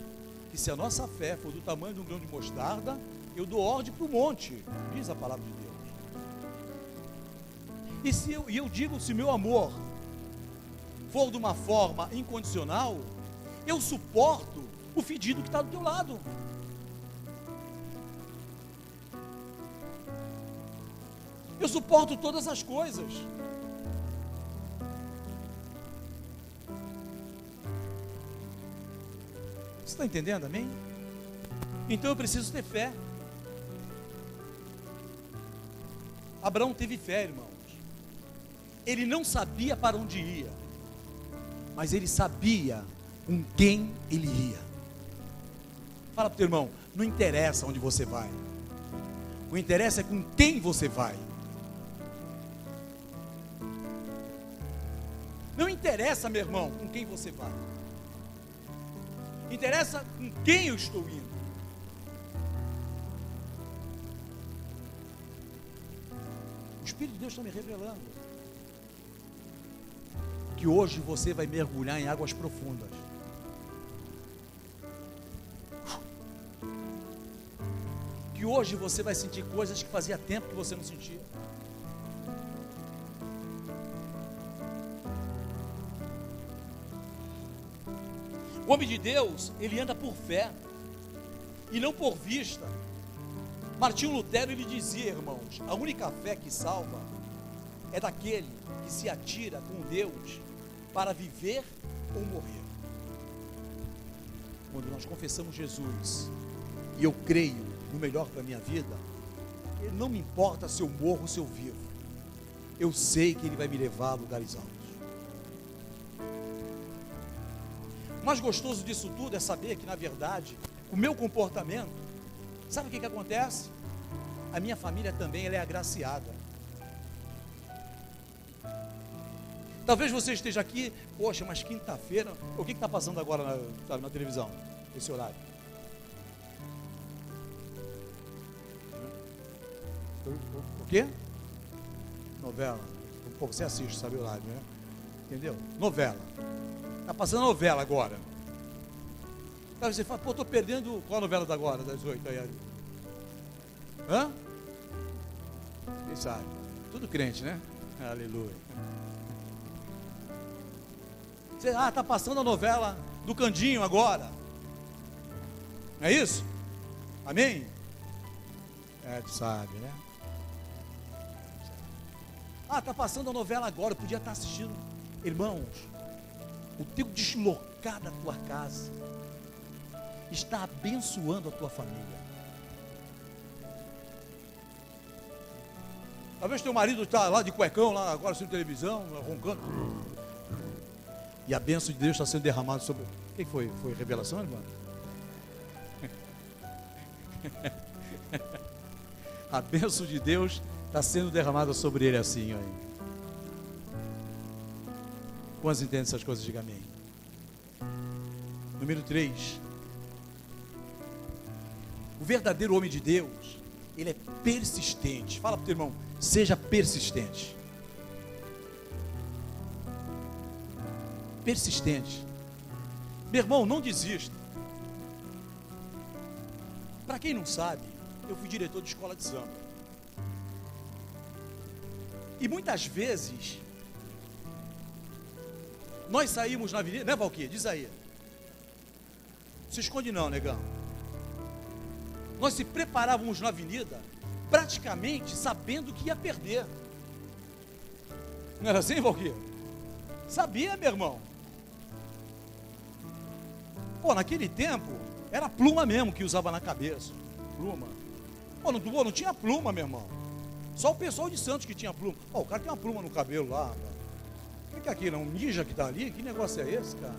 Speaker 1: que se a nossa fé for do tamanho de um grão de mostarda, eu dou ordem para o monte, diz a palavra de Deus. E eu digo, se meu amor for de uma forma incondicional, eu suporto o fedido que está do teu lado. Eu suporto todas as coisas. Você está entendendo, amém? Então eu preciso ter fé. Abraão teve fé, irmãos. Ele não sabia para onde ia, mas ele sabia com quem ele ia. Fala para o teu irmão, não interessa onde você vai, o interessa é com quem você vai. Não interessa, meu irmão, com quem você vai, interessa com quem eu estou indo. O Espírito de Deus está me revelando que hoje você vai mergulhar em águas profundas. Que hoje você vai sentir coisas que fazia tempo que você não sentia. O homem de Deus, ele anda por fé e não por vista. Martinho Lutero, ele dizia, irmãos, a única fé que salva é daquele que se atira com Deus para viver ou morrer. Quando nós confessamos Jesus e eu creio no melhor para a minha vida, não me importa se eu morro ou se eu vivo, eu sei que Ele vai me levar a lugares altos. O mais gostoso disso tudo é saber que, na verdade, o meu comportamento, sabe o que acontece? A minha família também, ela é agraciada. Talvez você esteja aqui, poxa, mas quinta-feira, o que está passando agora na televisão, esse horário? O quê? Novela. Pô, você assiste, sabe o live, né? Entendeu? Novela. Tá passando novela agora. Aí você fala, pô, tô perdendo. Qual a novela da agora, das 8 aí? Hã? Quem sabe? Tudo crente, né? Aleluia. Você, tá passando a novela do Candinho agora. Não é isso? Amém? Tu sabe, né? Tá passando a novela agora, eu podia estar assistindo. Irmãos, o teu deslocar da tua casa está abençoando a tua família. Talvez teu marido está lá de cuecão, lá agora assistindo televisão, roncando. E a bênção de Deus está sendo derramada sobre... O que foi? Foi revelação, irmão? A bênção de Deus está sendo derramada sobre ele assim, ó. Quantos entendem essas coisas? Diga amém. Número 3. O verdadeiro homem de Deus, ele é persistente. Fala para o teu irmão, seja persistente. Persistente. Meu irmão, não desista. Para quem não sabe, eu fui diretor de escola de samba. E muitas vezes nós saímos na avenida, né, Valquíria? Diz aí. Se esconde não, negão. Nós se preparávamos na avenida praticamente sabendo que ia perder. Não era assim, Valquíria? Sabia, meu irmão. Pô, naquele tempo era pluma mesmo que usava na cabeça. Pluma. Pô, não tinha pluma, meu irmão. Só o pessoal de Santos que tinha pluma. O cara tem uma pluma no cabelo lá, mano. O que é aquilo? É um ninja que está ali? Que negócio é esse, cara?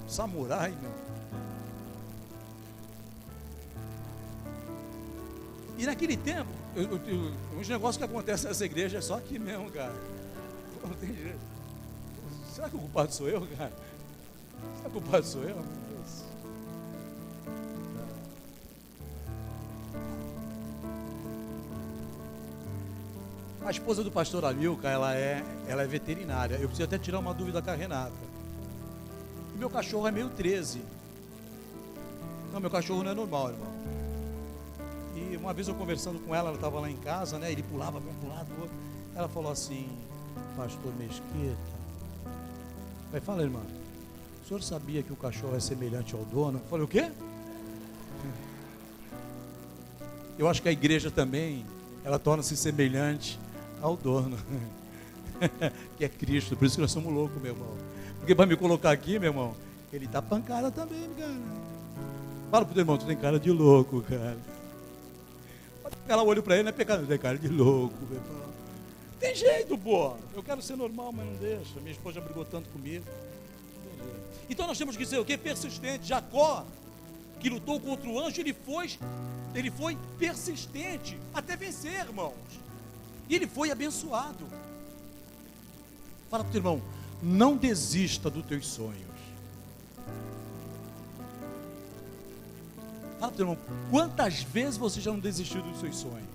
Speaker 1: Samurai, meu. E naquele tempo, uns negócios que acontecem nessa igreja é só aqui mesmo, cara. Não tem jeito. Será que o culpado sou eu, cara? Será que o culpado sou eu? Meu Deus. A esposa do pastor Amilca, ela é veterinária. Eu preciso até tirar uma dúvida com a Renata. E meu cachorro é meio 13. Não, meu cachorro não é normal, irmão. E uma vez eu conversando com ela estava lá em casa, né? Ele pulava para um lado, outro. Ela falou assim, pastor Mesquita. Vai, fala, irmã. O senhor sabia que o cachorro é semelhante ao dono? Eu falei, o quê? Eu acho que a igreja também, ela torna-se semelhante ao dono, que é Cristo. Por isso que nós somos loucos, meu irmão. Porque para me colocar aqui, meu irmão, ele dá pancada também, cara. Fala pro teu irmão, tu tem cara de louco, cara. Ela olha para ele, não é pecado, tem cara de louco, meu irmão. Tem jeito, pô. Eu quero ser normal, mas não deixa. Minha esposa já brigou tanto comigo. Então nós temos que ser o quê? Persistente. Jacó, que lutou contra o anjo, ele foi persistente até vencer, irmãos. E ele foi abençoado. Fala para o teu irmão, não desista dos teus sonhos. Fala para o teu irmão, quantas vezes você já não desistiu dos seus sonhos?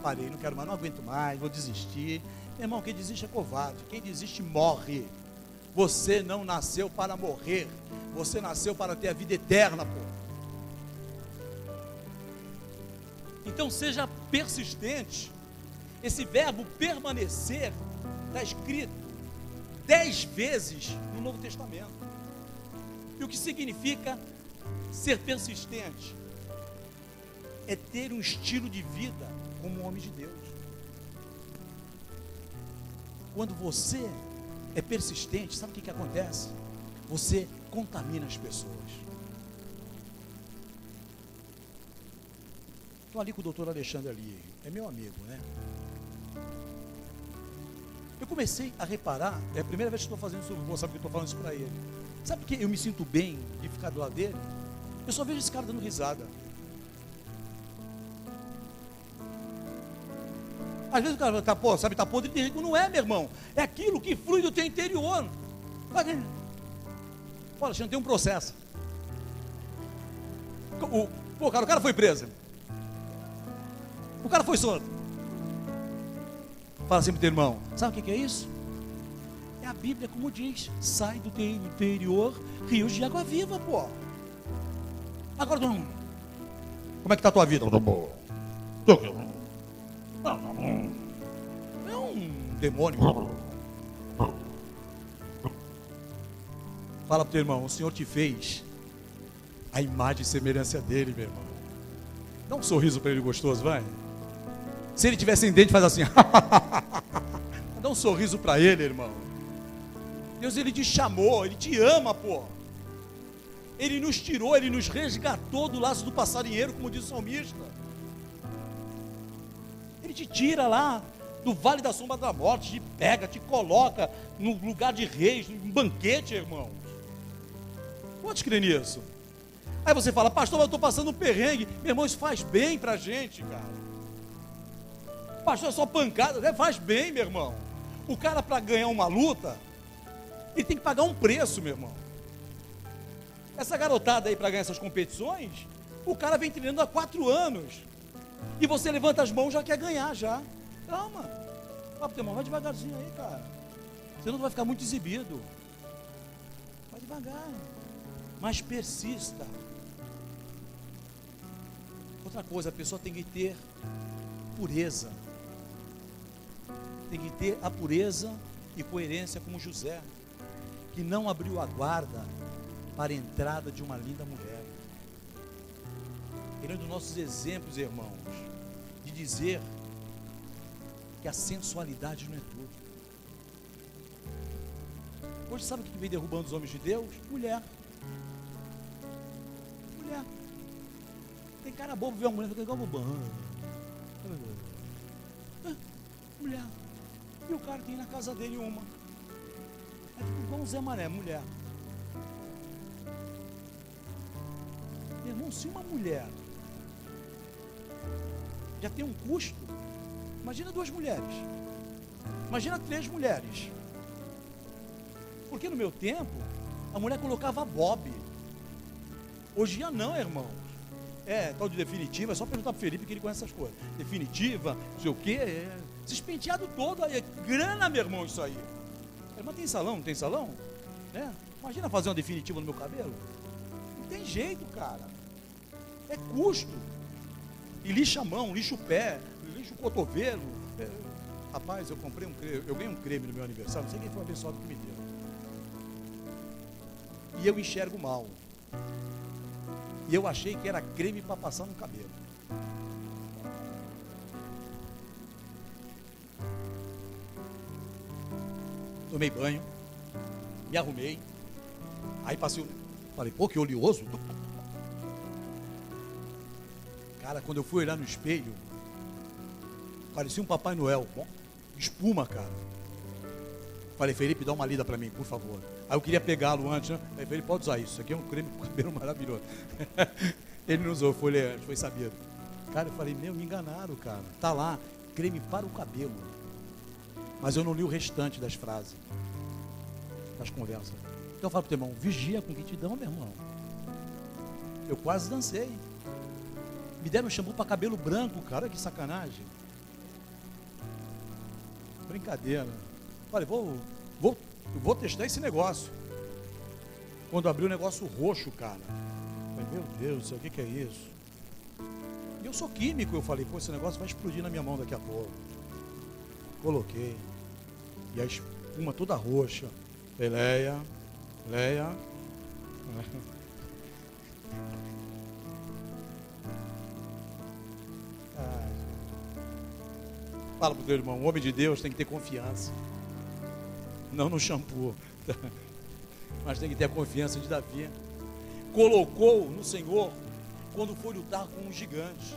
Speaker 1: Parei, não quero mais, não aguento mais, vou desistir. Meu irmão, quem desiste é covarde. Quem desiste morre. Você não nasceu para morrer. Você nasceu para ter a vida eterna, pô. Então seja persistente. Esse verbo permanecer está escrito 10 vezes no Novo Testamento. E o que significa ser persistente? É ter um estilo de vida como um homem de Deus. Quando você é persistente, sabe o que acontece? Você contamina as pessoas. Estou ali com o doutor Alexandre ali, é meu amigo, né? Eu comecei a reparar, é a primeira vez que estou fazendo isso, sabe que eu estou falando isso para ele. Sabe por que eu me sinto bem de ficar do lado dele? Eu só vejo esse cara dando risada. Às vezes o cara tá, pô, sabe, tá podre de rico. Não é, meu irmão. É aquilo que flui do teu interior. Olha, Alexandre, tem um processo. O cara foi preso. O cara foi solto. Fala assim para o teu irmão, sabe o que é isso? É a Bíblia como diz, sai do teu interior rios de água viva, pô. Agora, como é que está a tua vida? É um demônio. Fala para o teu irmão, o Senhor te fez a imagem e semelhança dele, meu irmão. Dá um sorriso para ele gostoso, vai. Se ele tiver sem dente, faz assim. Dá um sorriso para ele, irmão. Deus, ele te chamou, ele te ama, pô. Ele nos tirou, ele nos resgatou do laço do passarinheiro, como diz o salmista. Ele te tira lá do vale da sombra da morte, te pega, te coloca no lugar de reis, num banquete, irmãos. Pode crer nisso? Aí você fala, pastor, eu estou passando um perrengue. Meu irmão, isso faz bem para a gente, cara. Pastor, é só pancada. Faz bem, meu irmão. O cara, para ganhar uma luta, ele tem que pagar um preço, meu irmão. Essa garotada aí, para ganhar essas competições, o cara vem treinando há 4 anos. E você levanta as mãos, já quer ganhar, já. Calma. Fala pro teu irmão, vai devagarzinho aí, cara. Senão tu vai ficar muito exibido. Vai devagar. Mas persista. Outra coisa, a pessoa tem que ter pureza. Tem que ter a pureza e coerência como José, que não abriu a guarda para a entrada de uma linda mulher. Ele é um dos nossos exemplos, irmãos, de dizer que a sensualidade não é tudo. Hoje sabe o que vem derrubando os homens de Deus? Mulher. Mulher. Tem cara bobo ver uma mulher, fica igual bobão. Mulher. E o cara tem na casa dele uma. É tipo igual um Zé Mané, mulher. Meu irmão, se uma mulher já tem um custo, imagina 2 mulheres. Imagina 3 mulheres. Porque no meu tempo, a mulher colocava bob. Hoje em dia não, irmãos. É, tal de definitiva, é só perguntar para o Felipe que ele conhece essas coisas. Definitiva, não sei o quê, esses penteados todos aí, grana, meu irmão, isso aí. Mas tem salão, não tem salão? É. Imagina fazer uma definitiva no meu cabelo. Não tem jeito, cara. É custo. E lixa a mão, lixa o pé, lixa o cotovelo. É. Rapaz, eu comprei um creme, eu ganhei um creme no meu aniversário, não sei quem foi o abençoado que me deu. E eu enxergo mal. E eu achei que era creme para passar no cabelo. Tomei banho, me arrumei. Aí passei, falei, pô, que oleoso. Cara, quando eu fui olhar no espelho, parecia um Papai Noel. Bom, espuma, cara. Falei, Felipe, dá uma lida para mim, por favor. Aí eu queria pegá-lo antes, né? Aí ele pode usar isso aqui é um creme para cabelo maravilhoso. Ele não usou, foi sabido. Cara, eu falei, meu, me enganaram, cara. Tá lá, creme para o cabelo. Mas eu não li o restante das frases, das conversas. Então eu falo pro teu irmão, vigia com o que te dão, meu irmão. Eu quase dancei. Me deram um shampoo para cabelo branco, cara, que sacanagem. Brincadeira. Falei, vou testar esse negócio. Quando abriu o negócio roxo, cara. Falei, meu Deus, o que é isso? E eu sou químico, eu falei, pô, esse negócio vai explodir na minha mão daqui a pouco. Coloquei. E a espuma toda roxa. Leia. Fala pro teu irmão, o homem de Deus tem que ter confiança. Não no shampoo. Mas tem que ter a confiança de Davi. Colocou no Senhor quando foi lutar com um gigante.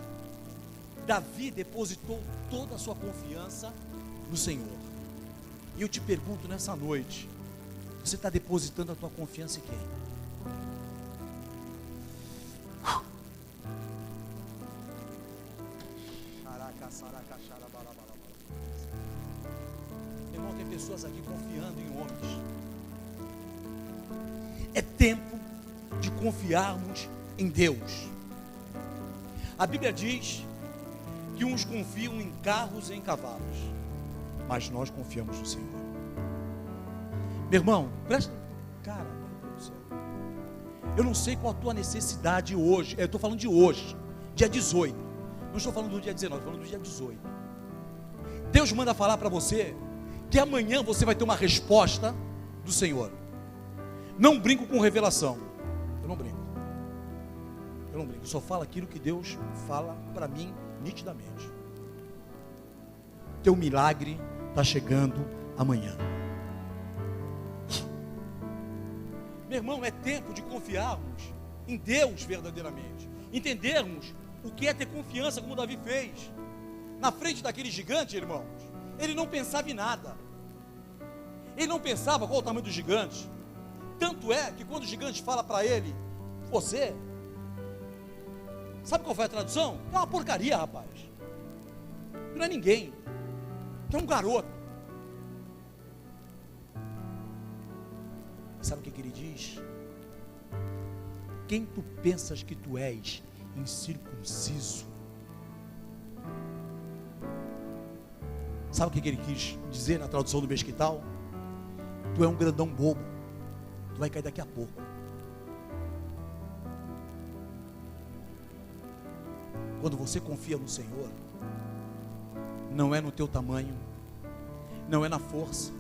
Speaker 1: Davi depositou toda a sua confiança no Senhor. E eu te pergunto nessa noite, você está depositando a tua confiança em quem? Irmão, tem pessoas aqui confiando em homens. É tempo de confiarmos em Deus. A Bíblia diz que uns confiam em carros e em cavalos, mas nós confiamos no Senhor. Meu irmão, presta, cara, meu Deus do céu. Eu não sei qual a tua necessidade hoje. Eu estou falando de hoje, dia 18. Não estou falando do dia 19, estou falando do dia 18. Deus manda falar para você que amanhã você vai ter uma resposta do Senhor. Não brinco com revelação. Eu não brinco. Eu só falo aquilo que Deus fala para mim nitidamente. Teu milagre está chegando amanhã. Meu irmão, é tempo de confiarmos em Deus verdadeiramente. Entendermos o que é ter confiança, como Davi fez. Na frente daquele gigante, irmãos, ele não pensava em nada. Ele não pensava qual o tamanho do gigante. Tanto é que quando o gigante fala para ele, você, sabe qual foi a tradução? É uma porcaria, rapaz. Não é ninguém. Tu é um garoto. Sabe o que ele diz? Quem tu pensas que tu és, incircunciso? Sabe o que ele quis dizer na tradução do Mesquital? Tu é um grandão bobo. Tu vai cair daqui a pouco. Quando você confia no Senhor, não é no teu tamanho, não é na força,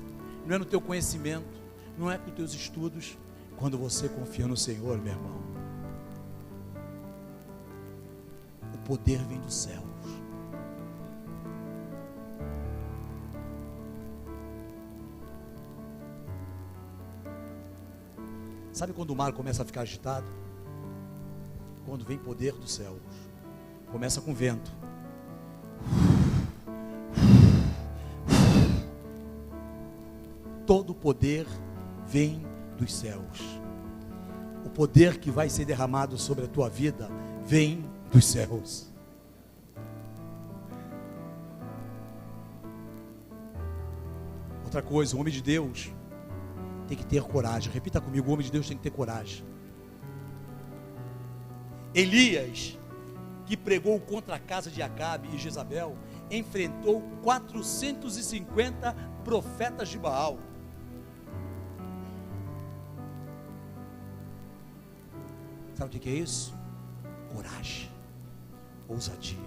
Speaker 1: não é no teu conhecimento, não é com os teus estudos. Quando você confia no Senhor, meu irmão, o poder vem dos céus. Sabe quando o mar começa a ficar agitado? Quando vem poder dos céus. Começa com vento. Todo poder vem dos céus. O poder que vai ser derramado sobre a tua vida vem dos céus. Outra coisa, o homem de Deus tem que ter coragem. Repita comigo, o homem de Deus tem que ter coragem. Elias, que pregou contra a casa de Acabe e Jezabel, enfrentou 450 profetas de Baal. Sabe o que é isso? Coragem, ousadia.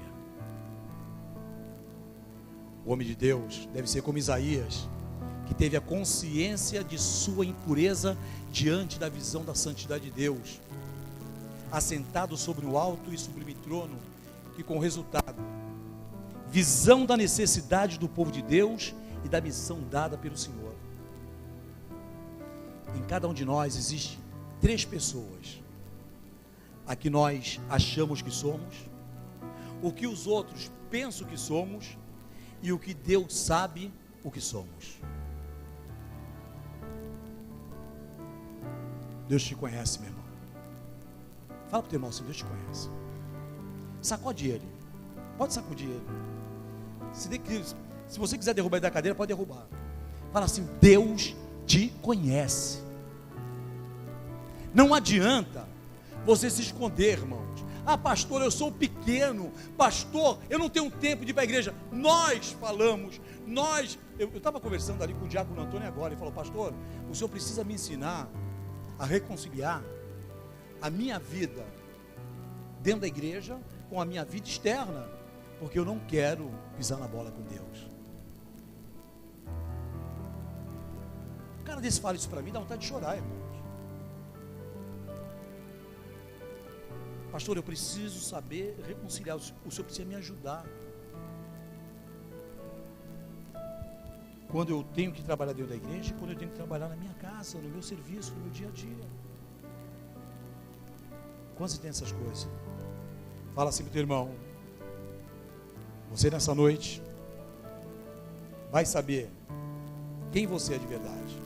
Speaker 1: O homem de Deus deve ser como Isaías, que teve a consciência de sua impureza diante da visão da santidade de Deus, assentado sobre o alto e sublime trono, que com resultado, visão da necessidade do povo de Deus e da missão dada pelo Senhor. Em cada um de nós existe 3 pessoas: a que nós achamos que somos, o que os outros pensam que somos e o que Deus sabe o que somos. Deus te conhece, meu irmão. Fala para o teu irmão assim: Deus te conhece. Sacode ele. Pode sacudir ele. Se você quiser derrubar ele da cadeira, pode derrubar. Fala assim: Deus te conhece. Não adianta você se esconder, irmãos. Ah, pastor, eu sou pequeno. Pastor, eu não tenho tempo de ir para a igreja. Nós falamos. Eu estava conversando ali com o diácono Antônio agora. Ele falou: pastor, o senhor precisa me ensinar a reconciliar a minha vida dentro da igreja com a minha vida externa, porque eu não quero pisar na bola com Deus. O cara desse fala isso para mim, dá vontade de chorar, irmãos. Pastor, eu preciso saber reconciliar. O senhor precisa me ajudar. Quando eu tenho que trabalhar dentro da igreja, quando eu tenho que trabalhar na minha casa, no meu serviço, no meu dia a dia. Quando você tem essas coisas, fala assim para o teu irmão: você nessa noite vai saber quem você é de verdade,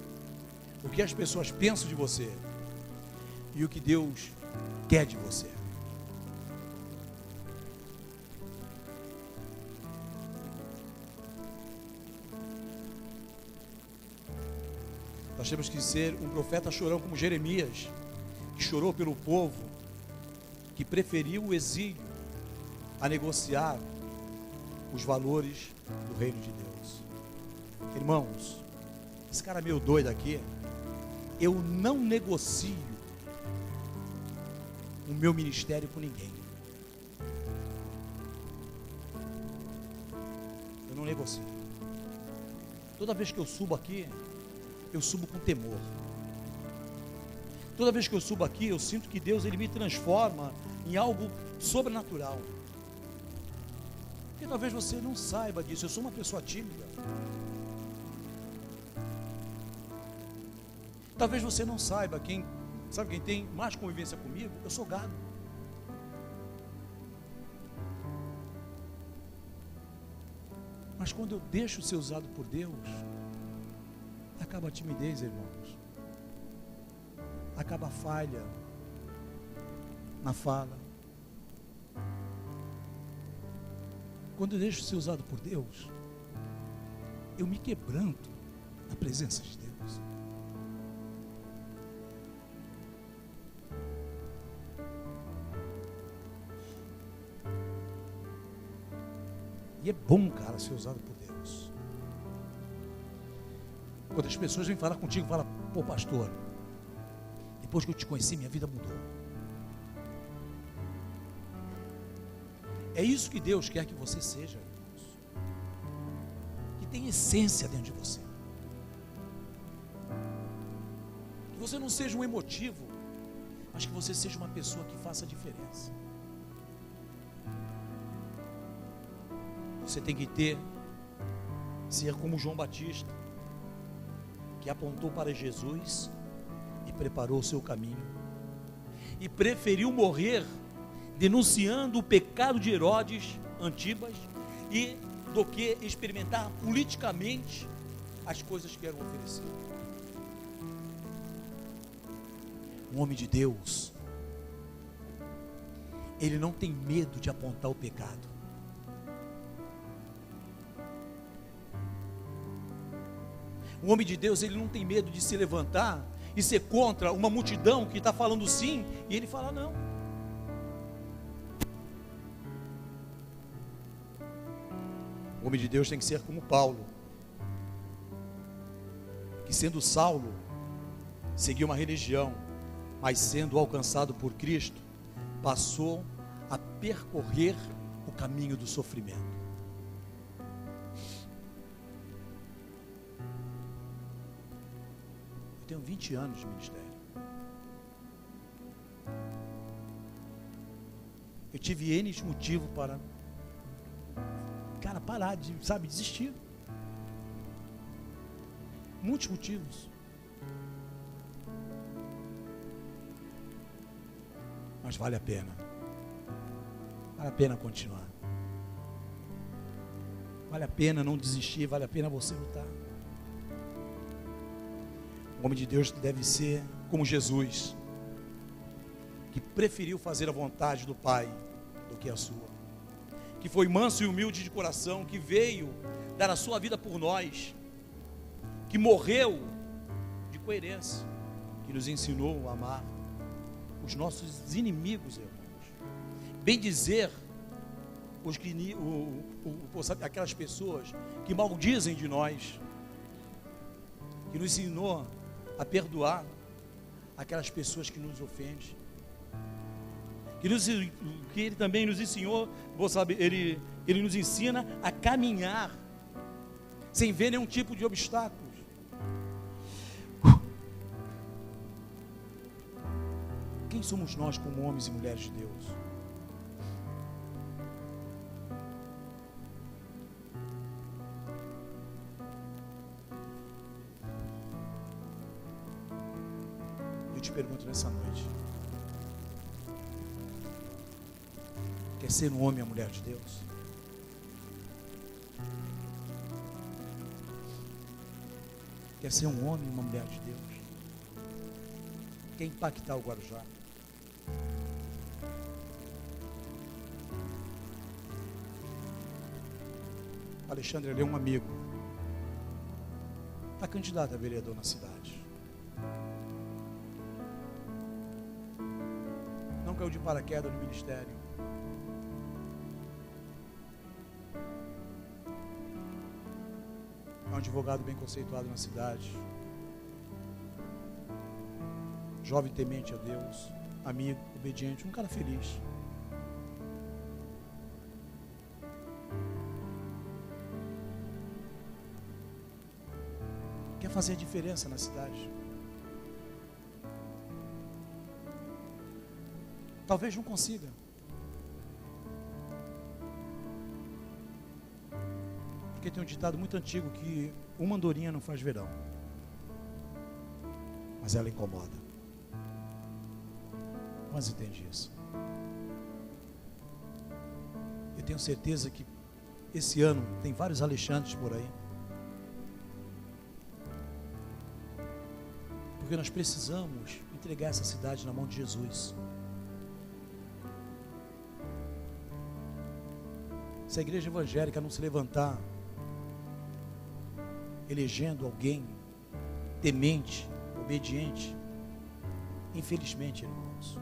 Speaker 1: o que as pessoas pensam de você e o que Deus quer de você. Nós temos que ser um profeta chorão como Jeremias, que chorou pelo povo, que preferiu o exílio a negociar os valores do reino de Deus. Irmãos, esse cara meio doido aqui, eu não negocio o meu ministério com ninguém. Eu não negocio. Toda vez que eu subo aqui, eu subo com temor. Toda vez que eu subo aqui, eu sinto que Deus, Ele me transforma em algo sobrenatural. Porque talvez você não saiba disso. Eu sou uma pessoa tímida. Talvez você não saiba, sabe quem tem mais convivência comigo? Eu sou gado. Mas quando eu deixo ser usado por Deus, acaba a timidez, irmãos. Acaba a falha na fala. Quando eu deixo ser usado por Deus, eu me quebranto na presença de Deus. E é bom, cara, ser usado por Deus. Quando as pessoas vêm falar contigo, falam: pô, pastor, depois que eu te conheci, minha vida mudou. É isso que Deus quer que você seja, irmãos. Que tem essência dentro de você. Que você não seja um emotivo, mas que você seja uma pessoa que faça a diferença. Você tem que ser como João Batista, que apontou para Jesus e preparou o seu caminho, e preferiu morrer denunciando o pecado de Herodes Antipas, do que experimentar politicamente as coisas que eram oferecidas. Um homem de Deus, ele não tem medo de apontar o pecado. Um homem de Deus, ele não tem medo de se levantar e ser contra uma multidão que está falando sim, e ele fala não. O homem de Deus tem que ser como Paulo, que sendo Saulo, seguiu uma religião, mas sendo alcançado por Cristo, passou a percorrer o caminho do sofrimento. Eu tenho 20 anos de ministério. Eu tive N motivo para, parar de, desistir. Muitos motivos. Mas vale a pena. Vale a pena continuar. Vale a pena não desistir, vale a pena você lutar. O homem de Deus deve ser como Jesus, que preferiu fazer a vontade do Pai do que a sua, que foi manso e humilde de coração, que veio dar a sua vida por nós, que morreu de coerência, que nos ensinou a amar os nossos inimigos, irmãos, bem dizer aquelas pessoas que maldizem de nós, que nos ensinou a perdoar aquelas pessoas que nos ofendem, que Ele também nos ensinou, Ele nos ensina a caminhar sem ver nenhum tipo de obstáculos. Quem somos nós como homens e mulheres de Deus? Eu te pergunto nessa noite: quer ser um homem e uma mulher de Deus? Quer ser um homem e uma mulher de Deus? Quer impactar o Guarujá? Alexandre, ele é um amigo, está candidato a vereador na cidade. Não caiu de paraquedas no ministério. É um advogado bem conceituado na cidade. Jovem temente a Deus, amigo, obediente, um cara feliz. Quer fazer a diferença na cidade. Talvez não consiga. Porque tem um ditado muito antigo que uma andorinha não faz verão, mas ela incomoda. Mas entende isso. Eu tenho certeza que esse ano tem vários Alexandres por aí. Porque nós precisamos entregar essa cidade na mão de Jesus. Se a igreja evangélica não se levantar, elegendo alguém temente, obediente, infelizmente, irmãos,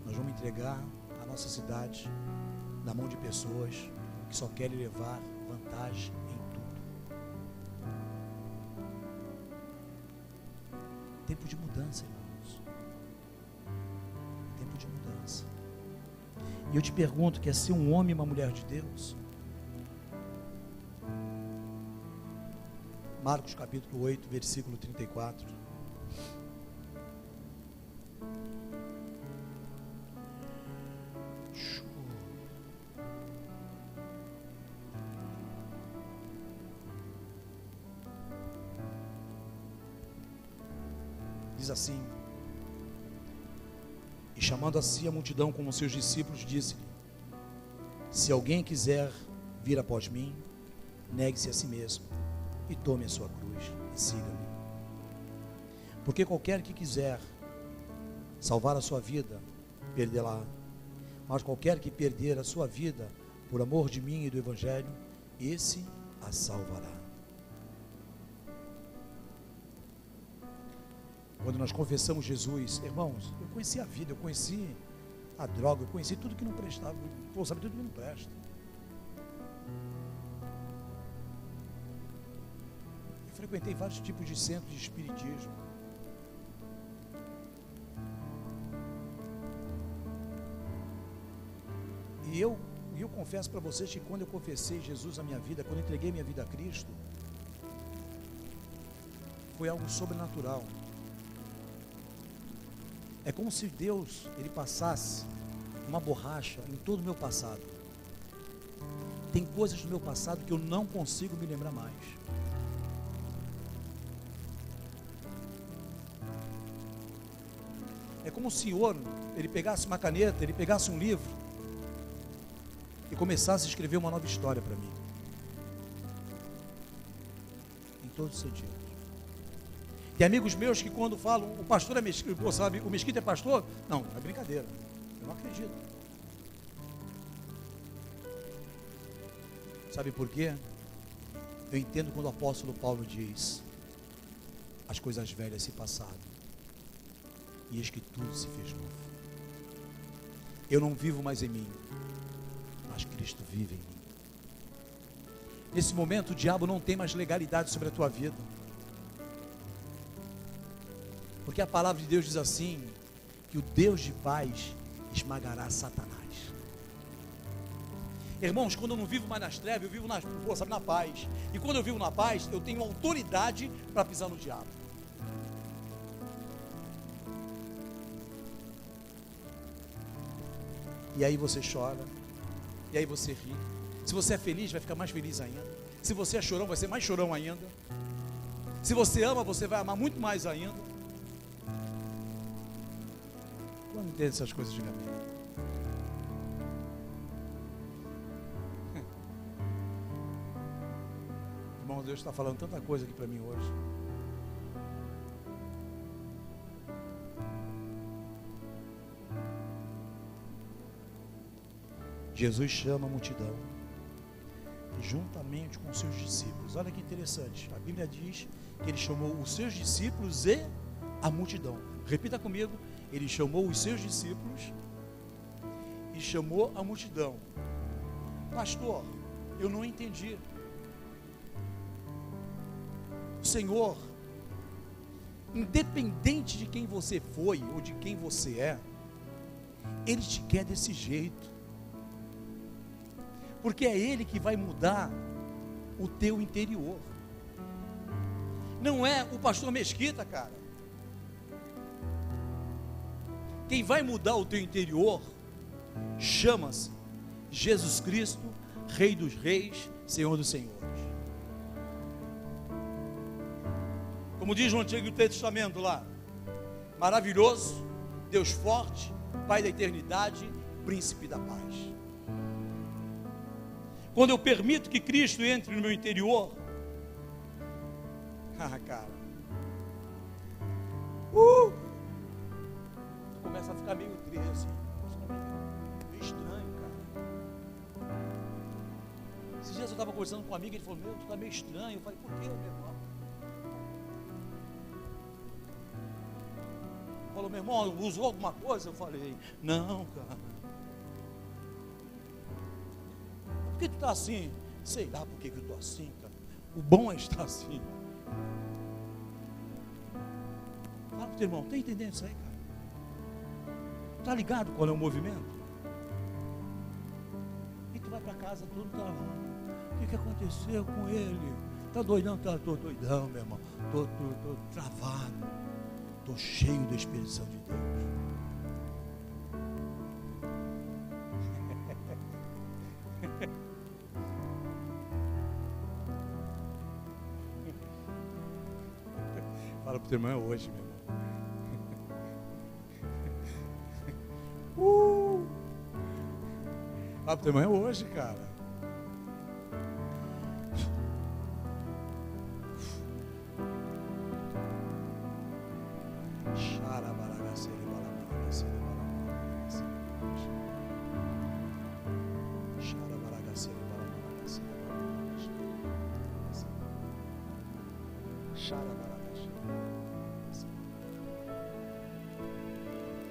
Speaker 1: nós vamos entregar a nossa cidade na mão de pessoas que só querem levar vantagem em tudo. Tempo de mudança, irmãos. Tempo de mudança. E eu te pergunto, quer ser um homem e uma mulher de Deus? Marcos capítulo 8, versículo 34. Diz assim: e chamando a si a multidão como seus discípulos, disse-lhe: se alguém quiser vir após mim, negue-se a si mesmo e tome a sua cruz e siga-me. Porque qualquer que quiser salvar a sua vida, perdê-la. Mas qualquer que perder a sua vida por amor de mim e do Evangelho, esse a salvará. Quando nós confessamos Jesus, irmãos, eu conheci a vida, eu conheci a droga, eu conheci tudo que não prestava, sabe tudo que não presta. Eu frequentei vários tipos de centros de espiritismo. E eu confesso para vocês que quando eu confessei Jesus na minha vida, quando eu entreguei minha vida a Cristo, foi algo sobrenatural. É como se Deus, Ele passasse uma borracha em todo o meu passado. Tem coisas do meu passado que eu não consigo me lembrar mais. É como se o Senhor, Ele pegasse uma caneta, Ele pegasse um livro e começasse a escrever uma nova história para mim. Em todos os sentidos. Tem amigos meus que quando falam, o pastor é Mesquita, sabe, o Mesquita é pastor? Não, é brincadeira. Eu não acredito. Sabe por quê? Eu entendo quando o apóstolo Paulo diz: as coisas velhas se passaram, e eis que tudo se fez novo. Eu não vivo mais em mim, mas Cristo vive em mim. Nesse momento o diabo não tem mais legalidade sobre a tua vida. Porque a palavra de Deus diz assim, que o Deus de paz esmagará Satanás. Irmãos, quando eu não vivo mais nas trevas, eu vivo na paz. E quando eu vivo na paz, eu tenho autoridade para pisar no diabo. E aí você chora, e aí você ri. Se você é feliz, vai ficar mais feliz ainda. Se você é chorão, vai ser mais chorão ainda. Se você ama, você vai amar muito mais ainda. Quando entende essas coisas, diga amém. Irmão, Deus está falando tanta coisa aqui para mim hoje. Jesus chama a multidão, juntamente com seus discípulos. Olha que interessante, a Bíblia diz que Ele chamou os seus discípulos e a multidão. Repita comigo: Ele chamou os seus discípulos e chamou a multidão. Pastor, eu não entendi. O Senhor, independente de quem você foi ou de quem você é, Ele te quer desse jeito, porque é Ele que vai mudar o teu interior. Não é o pastor Mesquita, cara. Quem vai mudar o teu interior chama-se Jesus Cristo, Rei dos Reis, Senhor dos Senhores. Como diz no Antigo Testamento lá, maravilhoso, Deus forte, Pai da eternidade, Príncipe da paz. Quando eu permito que Cristo entre no meu interior, cara, começa a ficar meio triste, meio estranho, cara. Esses dias eu estava conversando com um amigo, ele falou, tu está meio estranho. Eu falei, por quê, meu irmão? Ele falou, meu irmão, usou alguma coisa? Eu falei, não, cara. Por que tu está assim? Sei lá por que eu estou assim, cara. O bom é estar assim. Fala pro teu irmão, está entendendo isso aí, cara? Está ligado qual é o movimento? E tu vai para casa, todo mundo está, o que aconteceu com ele? Está doidão? Estou doidão, meu irmão. Estou travado. Estou cheio da Espírito Santo de Deus. Fala pro teu irmão, é hoje, meu irmão. Fala pro teu irmão, é hoje, cara.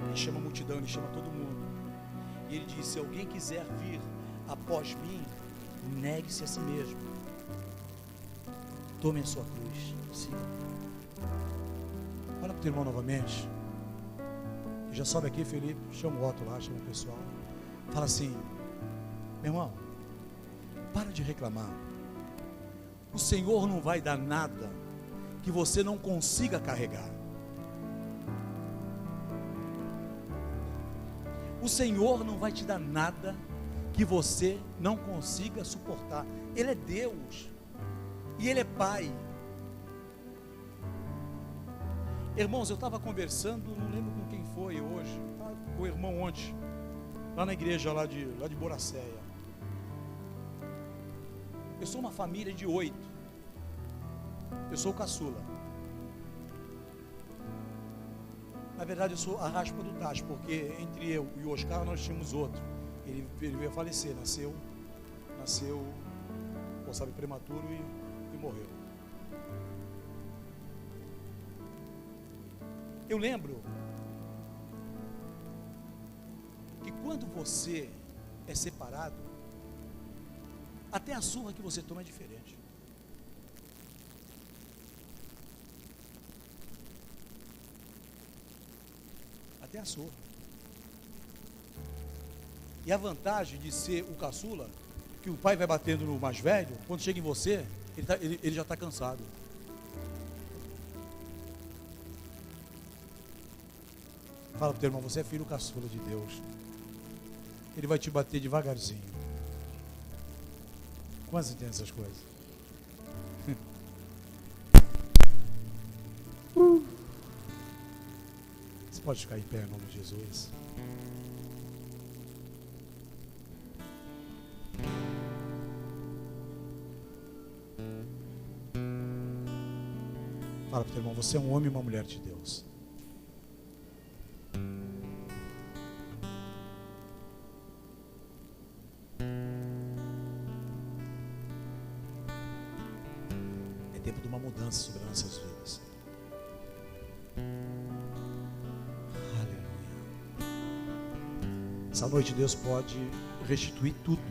Speaker 1: Ele chama a multidão, ele chama todo mundo. E ele diz, se alguém quiser vir após mim, negue-se a si mesmo. Tome a sua cruz. Sim. Olha para o teu irmão novamente. E já sobe aqui, Felipe. Chama o Otto lá, chama o pessoal. Fala assim, meu irmão, para de reclamar. O Senhor não vai dar nada que você não consiga carregar. O Senhor não vai te dar nada que você não consiga suportar. Ele é Deus e Ele é Pai. Irmãos, eu estava conversando, não lembro com quem foi hoje, com o irmão ontem, lá na igreja lá de Boracéia. Eu sou uma família de 8. Eu sou o caçula. Na verdade, eu sou a raspa do tacho, porque entre eu e o Oscar nós tínhamos outro. Ele veio a falecer, nasceu, sabe, prematuro e morreu. Eu lembro que quando você é separado, até a surra que você toma é diferente. Até a surra. E a vantagem de ser o caçula, que o pai vai batendo no mais velho, quando chega em você, ele já está cansado. Fala para o teu irmão, você é filho caçula de Deus. Ele vai te bater devagarzinho. Quantos entendem essas coisas? Você pode ficar em pé em nome de Jesus. Fala para o teu irmão, você é um homem e uma mulher de Deus. É tempo de uma mudança sobre as nossas vidas. Aleluia. Essa noite Deus pode restituir tudo.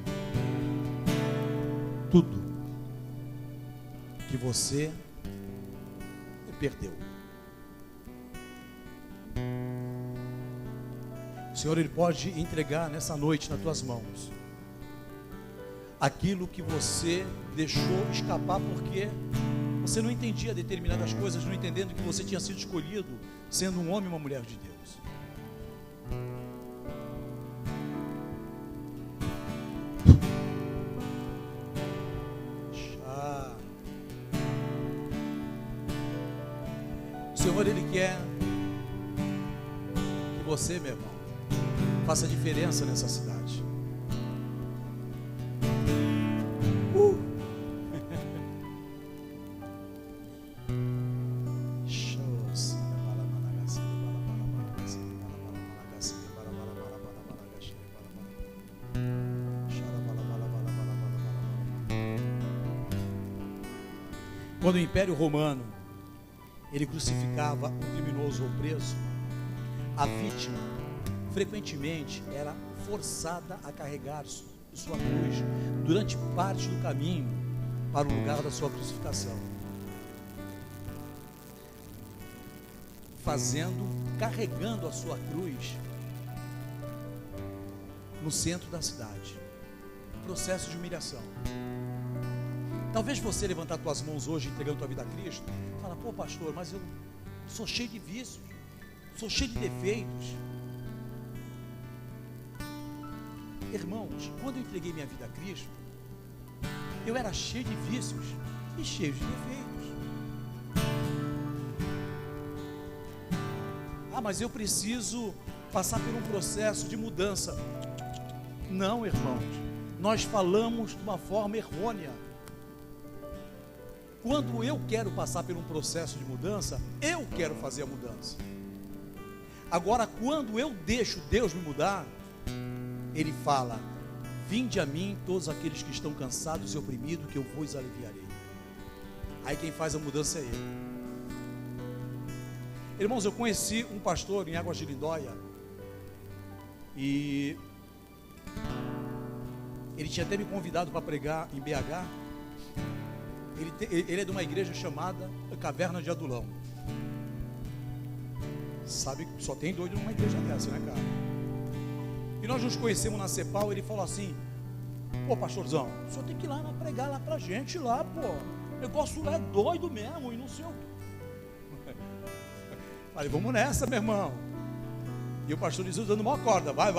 Speaker 1: Tudo que você perdeu. O Senhor, Ele pode entregar nessa noite nas tuas mãos aquilo que você deixou escapar porque você não entendia determinadas coisas, não entendendo que você tinha sido escolhido sendo um homem e uma mulher de Deus. O Senhor, Ele quer que você, meu irmão, faça a diferença nessa cidade. Quando o Império Romano ele crucificava um criminoso ou preso, a vítima frequentemente era forçada a carregar sua cruz durante parte do caminho para o lugar da sua crucificação, carregando a sua cruz no centro da cidade. Processo de humilhação. Talvez você levantar suas mãos hoje entregando tua vida a Cristo, fala, pô pastor, mas eu sou cheio de vícios, sou cheio de defeitos. Irmãos, quando eu entreguei minha vida a Cristo, eu era cheio de vícios e cheio de defeitos. Ah, mas eu preciso passar por um processo de mudança. Não, irmãos, nós falamos de uma forma errônea. Quando eu quero passar por um processo de mudança, eu quero fazer a mudança. Agora, quando eu deixo Deus me mudar, Ele fala, vinde a mim todos aqueles que estão cansados e oprimidos, que eu vos aliviarei. Aí quem faz a mudança é Ele. Irmãos, eu conheci um pastor em Águas de Lindóia, e ele tinha até me convidado para pregar em BH. Ele é de uma igreja chamada Caverna de Adulão. Sabe que só tem doido numa igreja dessa, né, cara? E nós nos conhecemos na Cepal. Ele falou assim, pô pastorzão, o senhor tem que ir lá pregar lá pra gente lá, pô, o negócio lá é doido mesmo e não sei o que. Falei, vamos nessa, meu irmão. E o pastor disse, dando uma corda, vai.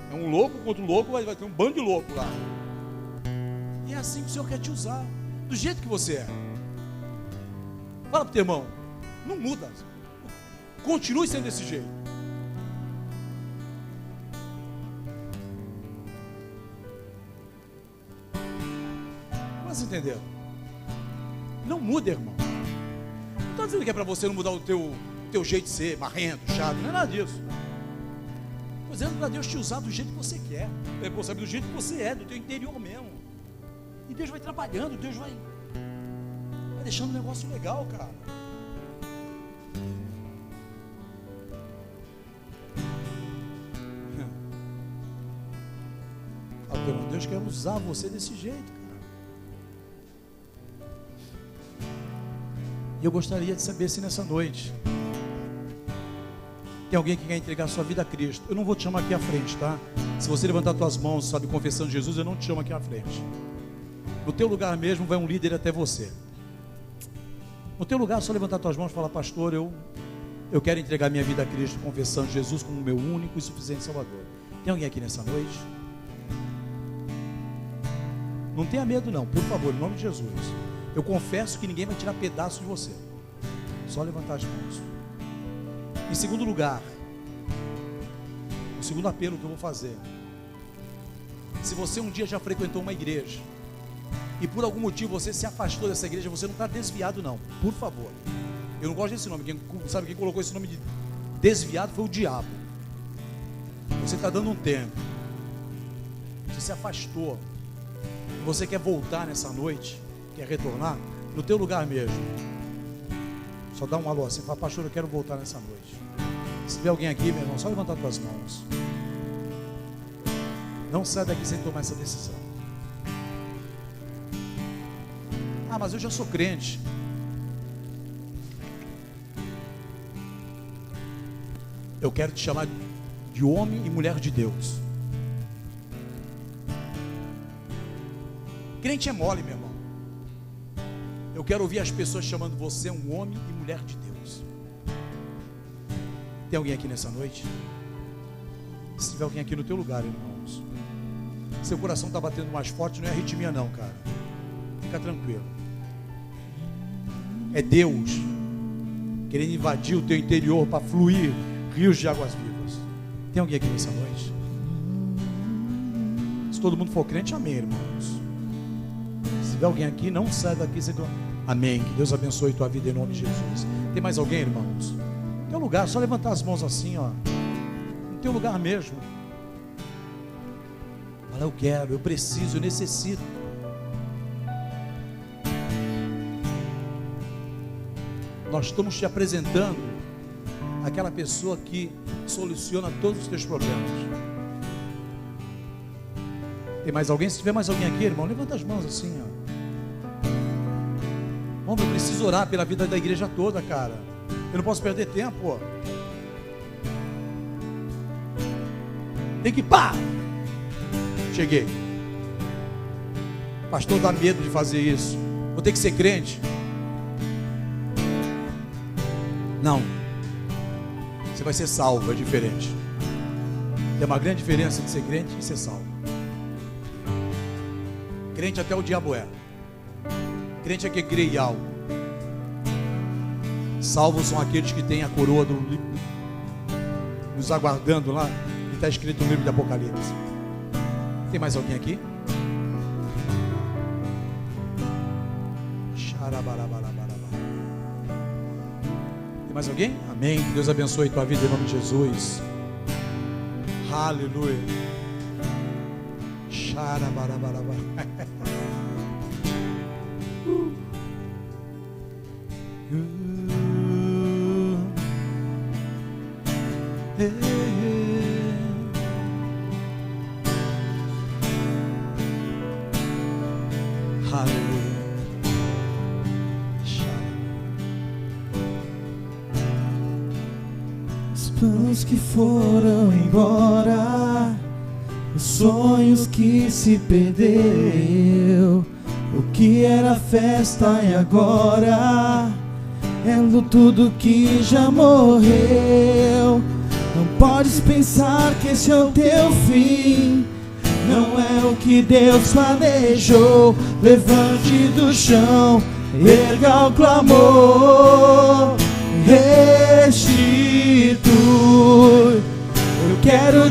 Speaker 1: É um louco contra um louco, vai ter um bando de louco lá. E é assim que o Senhor quer te usar, do jeito que você é. Fala pro teu irmão, não muda, continue sendo desse jeito. Mas entenderam? Não muda, irmão. Não estou dizendo que é para você não mudar o teu jeito de ser, marrento, chato, não é nada disso. Estou dizendo para Deus te usar do jeito que você quer, sabe, do jeito que você é, do teu interior mesmo. E Deus vai trabalhando, Deus vai deixando o negócio legal, cara. Deus quer usar você desse jeito, cara. E eu gostaria de saber se nessa noite tem alguém que quer entregar sua vida a Cristo. Eu não vou te chamar aqui à frente, tá? Se você levantar suas mãos, sabe, confessando Jesus, eu não te chamo aqui à frente. No teu lugar mesmo vai um líder até você. No teu lugar, só levantar tuas mãos e falar, pastor, eu quero entregar minha vida a Cristo, confessando Jesus como meu único e suficiente Salvador. Tem alguém aqui nessa noite? Não tenha medo não, por favor, em nome de Jesus. Eu confesso que ninguém vai tirar pedaço de você. Só levantar as mãos. Em segundo lugar, o segundo apelo que eu vou fazer: se você um dia já frequentou uma igreja e por algum motivo você se afastou dessa igreja, você não está desviado não, por favor. Eu não gosto desse nome. Quem colocou esse nome de desviado foi o diabo. Você está dando um tempo. Você se afastou. Você quer voltar nessa noite, quer retornar, no teu lugar mesmo, só dá um alô assim, fala, pastor, eu quero voltar nessa noite. Se tiver alguém aqui, meu irmão, só levantar tuas mãos. Não sai daqui sem tomar essa decisão. Ah, mas eu já sou crente. eu quero te chamar de homem e mulher de Deus. Crente é mole, meu irmão. Eu quero ouvir as pessoas chamando você um homem e mulher de Deus. Tem alguém aqui nessa noite? Se tiver alguém aqui no teu lugar, irmãos, seu coração está batendo mais forte, não é arritmia não, cara. Fica tranquilo. É Deus querendo invadir o teu interior para fluir rios de águas vivas. Tem alguém aqui nessa noite? Se todo mundo for crente, amém, irmãos. Se tiver alguém aqui, não sai daqui sem... Amém. Que Deus abençoe tua vida em nome de Jesus. Tem mais alguém, irmãos? No teu lugar, só levantar as mãos assim, ó. No teu lugar mesmo. Fala, eu quero, eu preciso, eu necessito. Nós estamos te apresentando aquela pessoa que soluciona todos os teus problemas. Tem mais alguém? Se tiver mais alguém aqui, irmão, levanta as mãos assim, ó. Irmão, eu preciso orar pela vida da igreja toda, cara. Eu não posso perder tempo, ó. Tem que pá! Cheguei. Pastor dá medo de fazer isso. Vou ter que ser crente. Não. Você vai ser salvo, é diferente. Tem uma grande diferença de ser crente e ser salvo. Crente até o diabo é. Crente é que crê em algo. Salvos são aqueles que têm a coroa do nos aguardando lá. E está escrito no livro de Apocalipse. Tem mais alguém aqui? Tem mais alguém? Amém. Que Deus abençoe tua vida em nome de Jesus. Aleluia.
Speaker 2: Os planos que foram embora, os sonhos que se perdeu, o que era festa e agora é tudo que já morreu. Não podes pensar que esse é o teu fim, não é o que Deus planejou. Levante do chão, erga o clamor, restitui. Eu quero